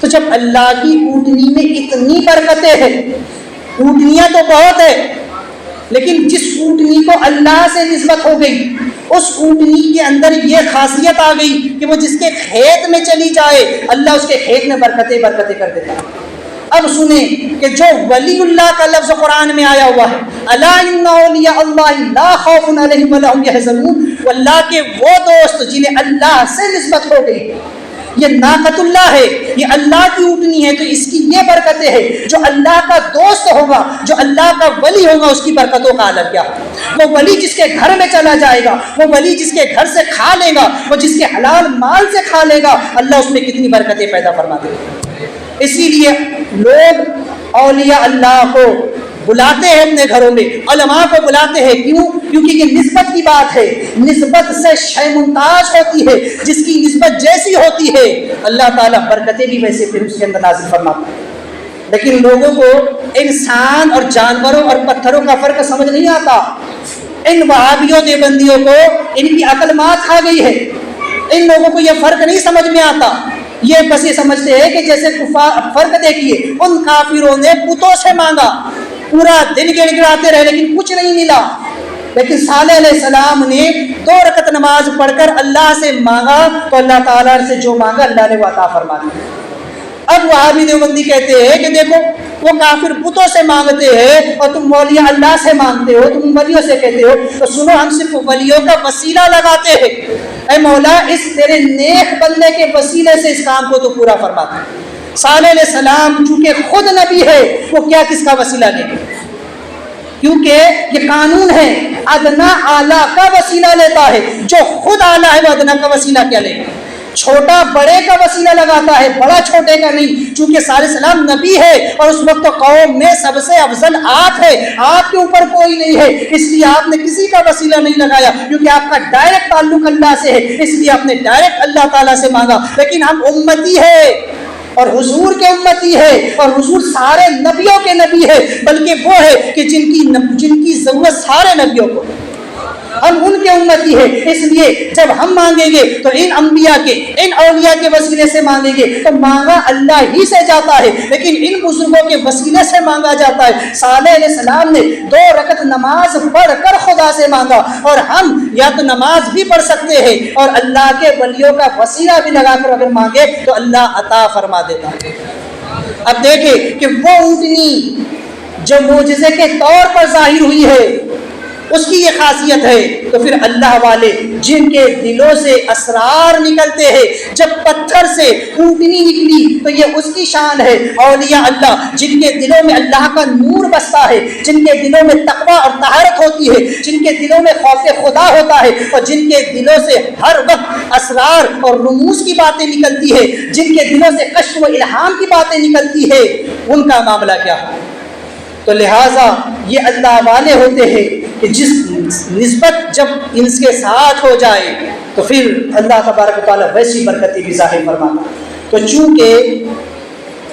تو جب اللہ کی اونٹنی میں اتنی برکتیں ہیں، اونٹنیاں تو بہت ہے، لیکن جس اونٹنی کو اللہ سے نسبت ہو گئی، اس اونٹنی کے اندر یہ خاصیت آ گئی کہ وہ جس کے کھیت میں چلی جائے اللہ اس کے کھیت میں برکتیں برکتیں کر دیتا ہے۔ اب سنیں کہ جو ولی اللہ کا لفظ قرآن میں آیا ہوا ہے، الا ان اولیاء اللہ لا خوف علیہم ولا هم يحزنون، اللہ کے وہ دوست جنہیں اللہ سے نسبت ہو گئی، یہ ناقۃ اللہ ہے، یہ اللہ کی اونٹنی ہے، تو اس کی یہ برکتیں ہیں۔ جو اللہ کا دوست ہوگا، جو اللہ کا ولی ہوگا، اس کی برکتوں کا عالم کیا ہوگا؟ وہ ولی جس کے گھر میں چلا جائے گا، وہ ولی جس کے گھر سے کھا لے گا، وہ جس کے حلال مال سے کھا لے گا، اللہ اس میں کتنی برکتیں پیدا فرما دے گا۔ اسی لیے لوگ اولیاء اللہ کو بلاتے ہیں اپنے گھروں میں، علماء کو بلاتے ہیں، کیوں؟ کیونکہ یہ نسبت کی بات ہے، نسبت سے شے ممتاز ہوتی ہے، جس کی نسبت جیسی ہوتی ہے اللہ تعالیٰ برکتیں بھی ویسے پھر اس کے اندر نازل فرماتا ہے۔ لیکن لوگوں کو انسان اور جانوروں اور پتھروں کا فرق سمجھ نہیں آتا۔ ان وہابیوں دیوبندیوں کو ان کی عقل مات کھا گئی ہے، ان لوگوں کو یہ فرق نہیں سمجھ میں آتا، یہ بس یہ سمجھتے ہیں کہ جیسے فرق دیکھیے، ان کافروں نے بتوں سے مانگا، پورا دن گڑ گڑاتے رہے لیکن کچھ نہیں ملا. لیکن صالح علیہ السلام نے 2 رکعت نماز پڑھ کر اللہ سے مانگا تو اللہ تعالیٰ سے جو مانگا اللہ نے وہ عطا فرما دیا. اب وہابی دیوبندی کہتے ہیں کہ دیکھو وہ کافر بتوں سے مانگتے ہیں اور تم مولیہ اللہ سے مانگتے ہو, تم ولیوں سے کہتے ہو. تو سنو, ہم صرف ولیوں کا وسیلہ لگاتے ہیں. اے مولا اس تیرے نیک بندے کے وسیلے سے اس کام کو تو پورا فرما دے. صالح علیہ السلام چونکہ خود نبی ہے وہ کیا کس کا وسیلہ لیں گے, کیونکہ یہ قانون ہے ادنا اعلیٰ کا وسیلہ لیتا ہے. جو خود اعلیٰ ہے وہ ادنا کا وسیلہ کیا لے گا؟ چھوٹا بڑے کا وسیلہ لگاتا ہے, بڑا چھوٹے کا نہیں. چونکہ صالح علیہ السلام نبی ہے اور اس وقت قوم میں سب سے افضل آپ ہے, آپ کے اوپر کوئی نہیں ہے, اس لیے آپ نے کسی کا وسیلہ نہیں لگایا. کیونکہ آپ کا ڈائریکٹ تعلق اللہ سے ہے, اس لیے آپ نے ڈائریکٹ اللہ تعالیٰ سے مانگا. لیکن ہم امتی ہے اور حضور کے امتی ہے, اور حضور سارے نبیوں کے نبی ہے, بلکہ وہ ہے کہ جن کی ضرورت سارے نبیوں کو, ہم ان کے امتی ہے. اس لیے جب ہم مانگیں گے تو ان انبیاء کے, ان اولیاء کے وسیلے سے مانگیں گے تو مانگا اللہ ہی سے جاتا ہے, لیکن ان بزرگوں کے وسیلے سے مانگا جاتا ہے. صالح علیہ السلام نے 2 رکعت نماز پڑھ کر خدا سے مانگا, اور ہم یا تو نماز بھی پڑھ سکتے ہیں اور اللہ کے ولیوں کا وسیلہ بھی لگا کر اگر مانگے تو اللہ عطا فرما دیتا ہے. اب دیکھیں کہ وہ اونٹنی جو معجزے کے طور پر ظاہر ہوئی ہے اس کی یہ خاصیت ہے. تو پھر اللہ والے جن کے دلوں سے اسرار نکلتے ہیں, جب پتھر سے اونٹنی نکلی تو یہ اس کی شان ہے. اولیاء اللہ جن کے دلوں میں اللہ کا نور بستا ہے, جن کے دلوں میں تقویٰ اور طہارت ہوتی ہے, جن کے دلوں میں خوف خدا ہوتا ہے, اور جن کے دلوں سے ہر وقت اسرار اور رموز کی باتیں نکلتی ہے, جن کے دلوں سے کشف و الہام کی باتیں نکلتی ہے, ان کا معاملہ کیا ہے؟ تو لہٰذا یہ اللہ والے ہوتے ہیں کہ جس نسبت جب ان کے ساتھ ہو جائے تو پھر اللہ تبارک و تعالیٰ ویسی برکتی بھی ظاہر فرماتا. تو چونکہ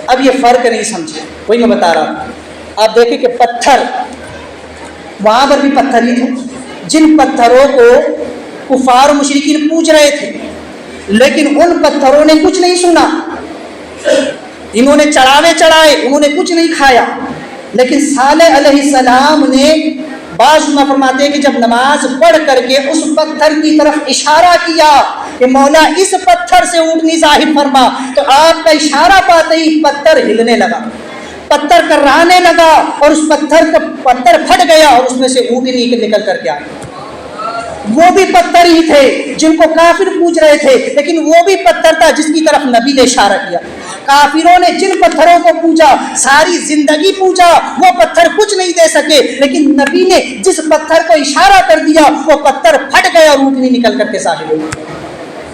اب یہ فرق نہیں سمجھے, وہی میں بتا رہا ہوں. آپ دیکھیں کہ پتھر, وہاں پر بھی پتھر ہی تھے, جن پتھروں کو کفار و مشرکین پوج رہے تھے, لیکن ان پتھروں نے کچھ نہیں سنا. انہوں نے چڑھاوے چڑھائے, انہوں نے کچھ نہیں کھایا. لیکن صالح علیہ السلام نے بعض علماء فرماتے ہیں کہ جب نماز پڑھ کر کے اس پتھر کی طرف اشارہ کیا کہ مولا اس پتھر سے اونٹنی ظاہر فرما, تو آپ کا اشارہ پاتے ہی پتھر ہلنے لگا, پتھر کررانے لگا, اور اس پتھر پھٹ گیا اور اس میں سے اونٹنی نکل کر کے آئی. وہ بھی پتھر ہی تھے جن کو کافر پوج رہے تھے, لیکن وہ بھی پتھر تھا جس کی طرف نبی نے اشارہ کیا. کافروں نے جن پتھروں کو پوجا, ساری زندگی پوجا, وہ پتھر کچھ نہیں دے سکے, لیکن نبی نے جس پتھر کو اشارہ کر دیا وہ پتھر پھٹ گیا اور اونٹنی نکل کر کے ظاہر ہوئی.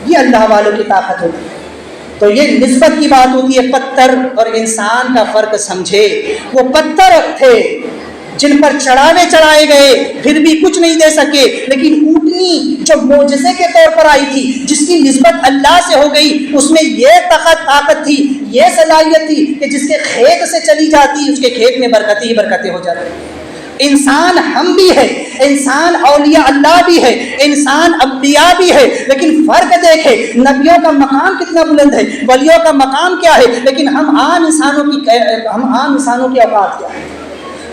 یہ اللہ والوں کی طاقت ہوتی ہے. تو یہ نسبت کی بات ہوتی ہے. پتھر اور انسان کا فرق سمجھے. وہ پتھر تھے جن پر چڑھاوے چڑھائے گئے پھر بھی کچھ نہیں دے سکے, لیکن اونٹنی جو معجزے کے طور پر آئی تھی, جس کی نسبت اللہ سے ہو گئی, اس میں یہ طاقت تھی, یہ صلاحیت تھی کہ جس کے کھیت سے چلی جاتی اس کے کھیت میں برکتیں ہی برکتیں ہو جاتی. انسان ہم بھی ہے, انسان اولیاء اللہ بھی ہے, انسان انبیاء بھی ہے, لیکن فرق دیکھے نبیوں کا مقام کتنا بلند ہے, ولیوں کا مقام کیا ہے, لیکن ہم عام انسانوں کی اوقات کیا ہے.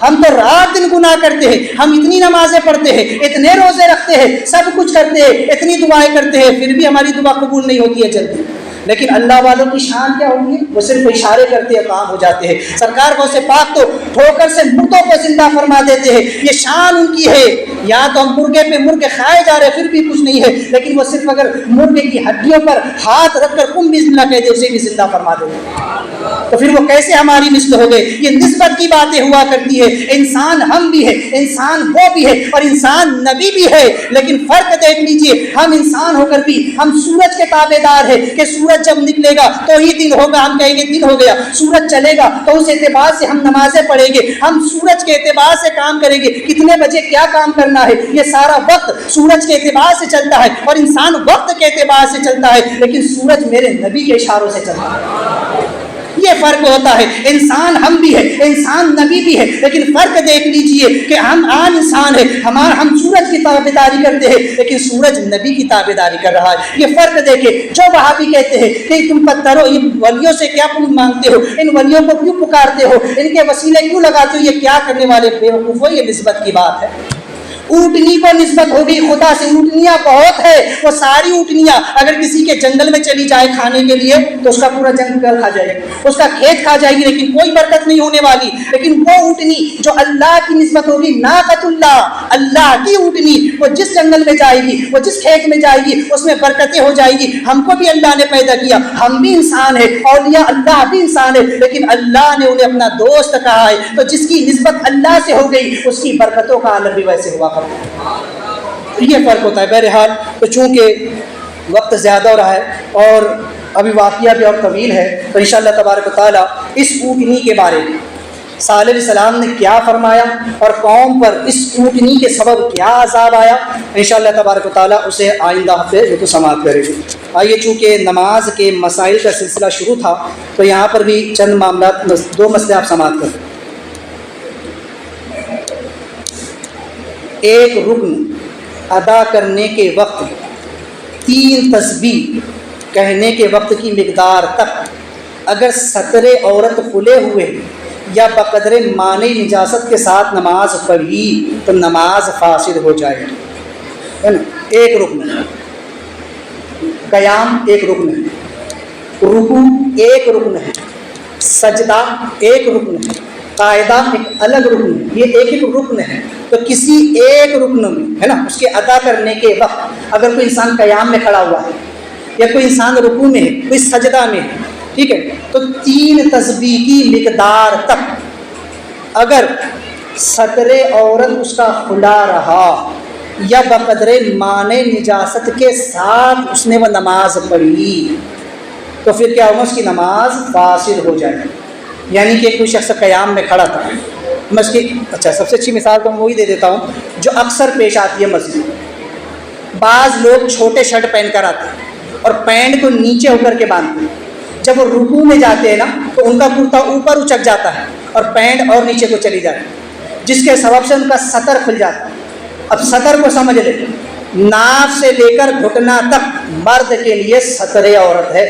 ہم تو رات دن گناہ کرتے ہیں, ہم اتنی نمازیں پڑھتے ہیں, اتنے روزے رکھتے ہیں, سب کچھ کرتے ہیں, اتنی دعائیں کرتے ہیں, پھر بھی ہماری دعا قبول نہیں ہوتی ہے جلدی. لیکن اللہ والوں کی شان کیا ہوگی؟ وہ صرف اشارے کرتے ہیں, کام ہو جاتے ہیں. سرکار غوث پاک تو ٹھوکر سے مردوں کو زندہ فرما دیتے ہیں. یہ شان ان کی ہے. یا تو ہم مرغے پہ مرغے کھائے جا رہے پھر بھی کچھ نہیں ہے, لیکن وہ صرف اگر مرغے کی ہڈیوں پر ہاتھ رکھ کر کم بسم اللہ کہتے اسے بھی زندہ فرما دیتے ہیں. تو پھر وہ کیسے ہماری مثل ہو گئے؟ یہ نسبت کی باتیں ہوا کرتی ہے. انسان ہم بھی ہے, انسان وہ بھی ہے, اور انسان نبی بھی ہے. لیکن فرق دیکھ لیجئے, ہم انسان ہو کر بھی ہم سورج کے تابع دار ہیں کہ سورج جب نکلے گا تو ہی دن ہوگا, ہم کہیں گے دن ہو گیا. سورج چلے گا تو اس اعتبار سے ہم نمازیں پڑھیں گے, ہم سورج کے اعتبار سے کام کریں گے. کتنے بجے کیا کام کرنا ہے, یہ سارا وقت سورج کے اعتبار سے چلتا ہے, اور انسان وقت کے اعتبار سے چلتا ہے, لیکن سورج میرے نبی کے اشاروں سے چلتا ہے. یہ فرق ہوتا ہے. انسان ہم بھی ہے, انسان نبی بھی ہے, لیکن فرق دیکھ لیجئے کہ ہم عام انسان ہیں, ہم سورج کی تابعداری کرتے ہیں لیکن سورج نبی کی تابعداری کر رہا ہے. یہ فرق دیکھیں. جو وہابی کہتے ہیں کہ تم پتھروں ان ولیوں سے کیا مانگتے ہو, ان ولیوں کو کیوں پکارتے ہو, ان کے وسیلے کیوں لگاتے ہو, یہ کیا کرنے والے بیوقوفو, یہ نسبت کی بات ہے. اونٹنی کو نسبت ہوگی خدا سے. اونٹنیاں بہت ہے, وہ ساری اونٹنیاں اگر کسی کے جنگل میں چلی جائے کھانے کے لیے تو اس کا پورا جنگل کھا جائے گا, اس کا کھیت کھا جائے گی, لیکن کوئی برکت نہیں ہونے والی. لیکن وہ اونٹنی جو اللہ کی نسبت ہوگی, ناقۃ اللہ, اللہ کی اونٹنی, وہ جس جنگل میں جائے گی, وہ جس کھیت میں جائے گی, اس میں برکتیں ہو جائے گی. ہم کو بھی اللہ نے پیدا کیا, ہم بھی انسان ہیں, اولیاء اللہ بھی انسان ہے, لیکن اللہ نے انہیں اپنا دوست کہا ہے, تو جس کی نسبت اللہ سے ہو گئی اس کی برکتوں کا عالم بھی ویسے ہوا. یہ فرق ہوتا ہے. بہرحال تو چونکہ وقت زیادہ ہو رہا ہے اور ابھی واقعہ بھی اور طویل ہے, تو انشاءاللہ تبارک و تعالیٰ اس اونٹنی کے بارے میں صالح علیہ السلام نے کیا فرمایا اور قوم پر اس اونٹنی کے سبب کیا عذاب آیا, انشاءاللہ تبارک و تعالیٰ اسے آئندہ ہفتے جو سماعت کرے گی. آئیے, چونکہ نماز کے مسائل کا سلسلہ شروع تھا تو یہاں پر بھی چند معاملات, دو مسئلے آپ سماعت کریں. ایک رکن ادا کرنے کے وقت 3 تسبیح کہنے کے وقت کی مقدار تک اگر سطر عورت کھلے ہوئے یا بقدر مانع نجاست کے ساتھ نماز پڑھی تو نماز فاسد ہو جائے, ہے نا. ایک رکن ہے, قیام ایک رکن ہے, رکوع ایک رکن ہے, سجدہ ایک رکن ہے, قاعدہ ایک الگ رکن ہے. یہ ایک ایک رکن ہے. تو کسی ایک رکن میں, ہے نا, اس کے ادا کرنے کے وقت اگر کوئی انسان قیام میں کھڑا ہوا ہے یا کوئی انسان رکوع میں ہے, کوئی سجدہ میں ہے, ٹھیک ہے, تو 3 تسبیح کی مقدار تک اگر سطر عورت اس کا کھلا رہا یا بقدر مانع نجاست کے ساتھ اس نے وہ نماز پڑھی تو پھر کیا ہوگا, اس کی نماز فاسد ہو جائے. یعنی کہ کوئی شخص قیام میں کھڑا تھا, میں اس کی سب سے اچھی مثال تو میں وہی دے دیتا ہوں جو اکثر پیش آتی ہے مسجد میں. بعض لوگ چھوٹے شرٹ پہن کر آتے ہیں اور پینٹ کو نیچے ہو کر کے باندھتے ہیں. جب وہ رکوع میں جاتے ہیں نا تو ان کا کرتا اوپر اچک جاتا ہے اور پینٹ اور نیچے کو چلی جاتی ہے, جس کے سبب سے ان کا سطر کھل جاتا ہے. اب سطر کو سمجھ لیں, ناف سے لے کر گھٹنا تک مرد کے لیے سطر عورت ہے,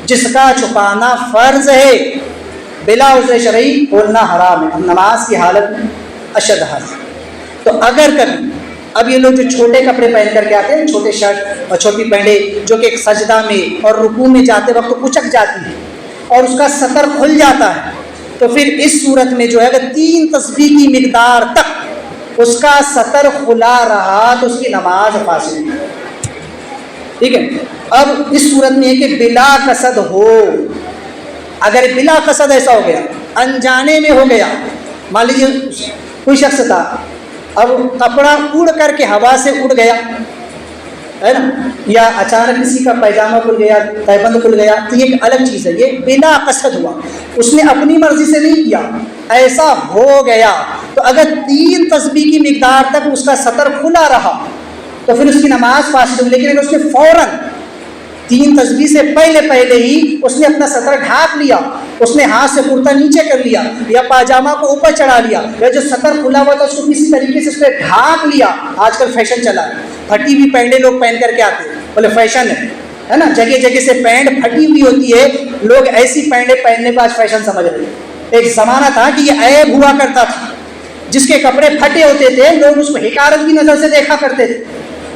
جس کا چھپانا فرض ہے, بلا عذر شرعی بولنا حرام ہے. نماز کی حالت میں اشد حرام. تو اگر کبھی اب یہ لوگ جو چھوٹے کپڑے پہن کر کے آتے ہیں, چھوٹے شرٹ اور چھوٹی پینٹیں جو کہ ایک سجدہ میں اور رکوع میں جاتے وقت اچک جاتی ہے اور اس کا سطر کھل جاتا ہے, تو پھر اس صورت میں جو ہے اگر 3 تسبیح کی مقدار تک اس کا سطر کھلا رہا تو اس کی نماز فاسد ہے. ٹھیک ہے. اب اس صورت میں ہے کہ بلا قصد ہو, اگر بلا قصد ایسا ہو گیا, انجانے میں ہو گیا, مان لیجیے کوئی شخص تھا, اب کپڑا اڑ کر کے ہوا سے اڑ گیا, ہے نا, یا اچانک کسی کا پیجامہ کھل گیا, تہبند کھل گیا, تو یہ ایک الگ چیز ہے. یہ بلا قصد ہوا, اس نے اپنی مرضی سے نہیں کیا, ایسا ہو گیا. تو اگر 3 تسبیح کی مقدار تک اس کا سطر کھلا رہا تو پھر اس کی نماز فاسد ہوئی. لیکن اگر اس نے فوراً 3 تسبیح سے پہلے ہی اس نے اپنا سطر ڈھانپ لیا, اس نے ہاتھ سے کرتا نیچے کر لیا یا پاجامہ کو اوپر چڑھا لیا, یا جو سطر کھلا ہوا تھا اس کو کسی طریقے سے اس نے ڈھانپ لیا. آج کل فیشن چلا ہے, پھٹی ہوئی پینٹیں لوگ پہن کر کے آتے ہیں, بولے فیشن ہے نا, جگہ جگہ سے پینٹ پھٹی ہوئی ہوتی ہے, لوگ ایسی پینٹیں پہننے کو آج فیشن سمجھ رہے ہیں. ایک زمانہ تھا کہ یہ عیب ہوا کرتا تھا, جس کے کپڑے پھٹے ہوتے تھے لوگ اس کو حقارت کی نظر سے دیکھا کرتے تھے.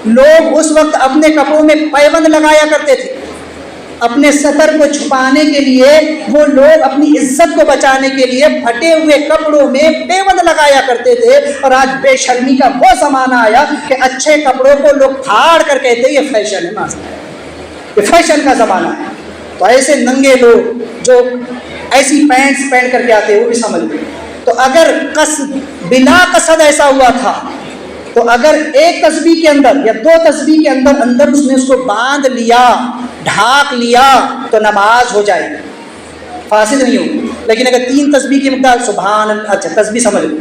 لوگ اس وقت اپنے کپڑوں میں پیبند لگایا کرتے تھے, اپنے سطر کو چھپانے کے لیے وہ لوگ اپنی عزت کو بچانے کے لیے پھٹے ہوئے کپڑوں میں پیبند لگایا کرتے تھے. اور آج بے شرمی کا وہ زمانہ آیا کہ اچھے کپڑوں کو لوگ پھاڑ کر کہتے یہ فیشن ہے, یہ فیشن کا زمانہ ہے. تو ایسے ننگے لوگ جو ایسی پینٹس پہن کر کے آتے ہیں وہ بھی سمجھ لیں. تو اگر بلا قصد ایسا ہوا تھا تو اگر 1 تسبیح کے اندر یا 2 تسبیح کے اندر اس نے اس کو باندھ لیا, ڈھانک لیا تو نماز ہو جائے گی, فاسد نہیں ہوگی. لیکن اگر 3 تسبیح کی مقدار, سبحان اللہ, اچھا تسبیح سمجھ لو,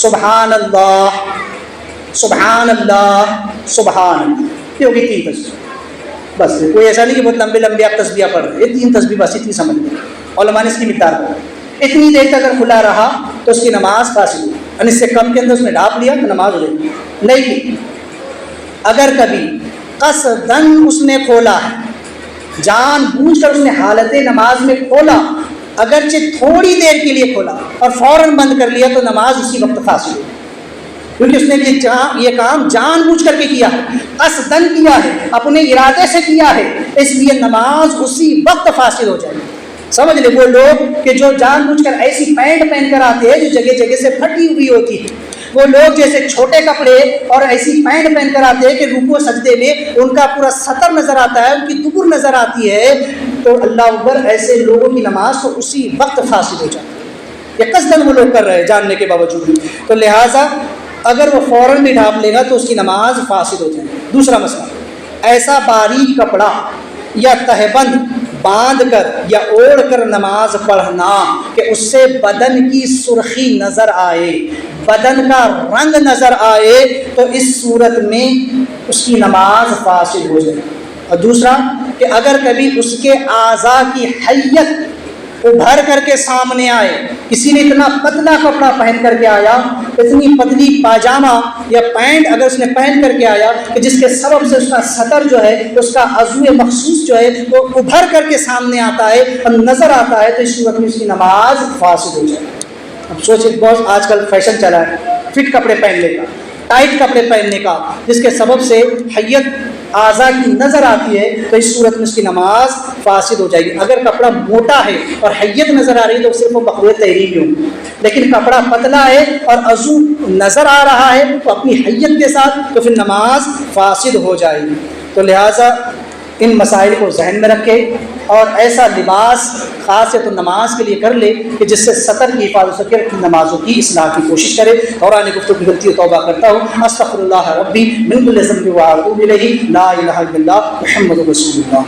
سبحان اللہ سبحان اللہ سبحان اللہ, یہ ہوگی 3 تسبیح بس. کوئی ایسا نہیں کہ بہت لمبے آپ تسبیح پڑھ رہے, یہ 3 تسبیح بس اتنی سمجھ لیں. علماء نے اس کی مقدار کو اتنی دیر تک اگر کھلا رہا تو اس کی نماز فاسد ہوئی، اور اس سے کم کے اندر اس نے ڈھانپ لیا تو نماز ہو جائے گی۔ نہیں، اگر کبھی قصداً اس نے کھولا ہے، جان بوجھ کر اس نے حالت نماز میں کھولا، اگرچہ تھوڑی دیر کے لیے کھولا اور فوراً بند کر لیا تو نماز اسی وقت فاسد ہوئی، کیونکہ اس نے یہ کام جان بوجھ کر کے کیا ہے، قصداً کیا ہے، اپنے ارادے سے کیا ہے، اس لیے نماز اسی وقت فاسد ہو جائے گی۔ سمجھ لے وہ لوگ کہ جو جان بوجھ کر ایسی پینٹ پہن کر آتے ہیں جو جگہ جگہ سے پھٹی ہوئی ہوتی ہے، وہ لوگ جیسے چھوٹے کپڑے اور ایسی پینٹ پہن کر آتے ہیں کہ رکوع سجدے میں ان کا پورا سطر نظر آتا ہے، ان کی دبر نظر آتی ہے، تو اللہ اکبر، ایسے لوگوں کی نماز تو اسی وقت فاسد ہو جاتی ہے۔ یہ قصداً وہ لوگ کر رہے ہیں جاننے کے باوجود بھی، تو لہٰذا اگر وہ فوراً بھی ڈھانپ لے گا تو اس کی نماز فاسد ہو جائے گی۔ دوسرا مسئلہ، ایسا باریک کپڑا یا تہبند باندھ کر یا اوڑھ کر نماز پڑھنا کہ اس سے بدن کی سرخی نظر آئے، بدن کا رنگ نظر آئے، تو اس صورت میں اس کی نماز فاسد ہو جائے۔ اور دوسرا کہ اگر کبھی اس کے اعضاء کی حیت ابھر کر کے سامنے آئے، کسی نے اتنا پتلا کپڑا پہن کر کے آیا، اتنی پتلی پاجامہ یا پینٹ اگر اس نے پہن کر کے آیا کہ جس کے سبب سے اس کا سطر جو ہے، اس کا عضو مخصوص جو ہے وہ ابھر کر کے سامنے آتا ہے اور نظر آتا ہے، تو اس وقت میں اس کی نماز فاسد ہو جائے۔ اب سوچیں، بہت آج کل فیشن چلا ہے فٹ کپڑے پہننے کا، ٹائٹ کپڑے پہننے کا، جس کے سبب سے حیت اعضاء کی نظر آتی ہے، تو اس صورت میں اس کی نماز فاسد ہو جائے گی۔ اگر کپڑا موٹا ہے اور حیت نظر آ رہی ہے تو صرف وہ مقروء تحریمی ہوگی، لیکن کپڑا پتلا ہے اور عضو نظر آ رہا ہے تو اپنی حیت کے ساتھ، تو پھر نماز فاسد ہو جائے گی۔ تو لہٰذا ان مسائل کو ذہن میں رکھے اور ایسا لباس خاص ہے تو نماز کے لیے کر لے کہ جس سے سطر کی حفاظت ہو سکے، اپنی نمازوں کی اصلاح کی کوشش کرے۔ دوران گفتگو کی غلطی توبہ کرتا ہوں، استغفر اللہ ربی من کل ذنب و اتوب الیہ، لا الہ الا اللہ محمد رسول اللہ۔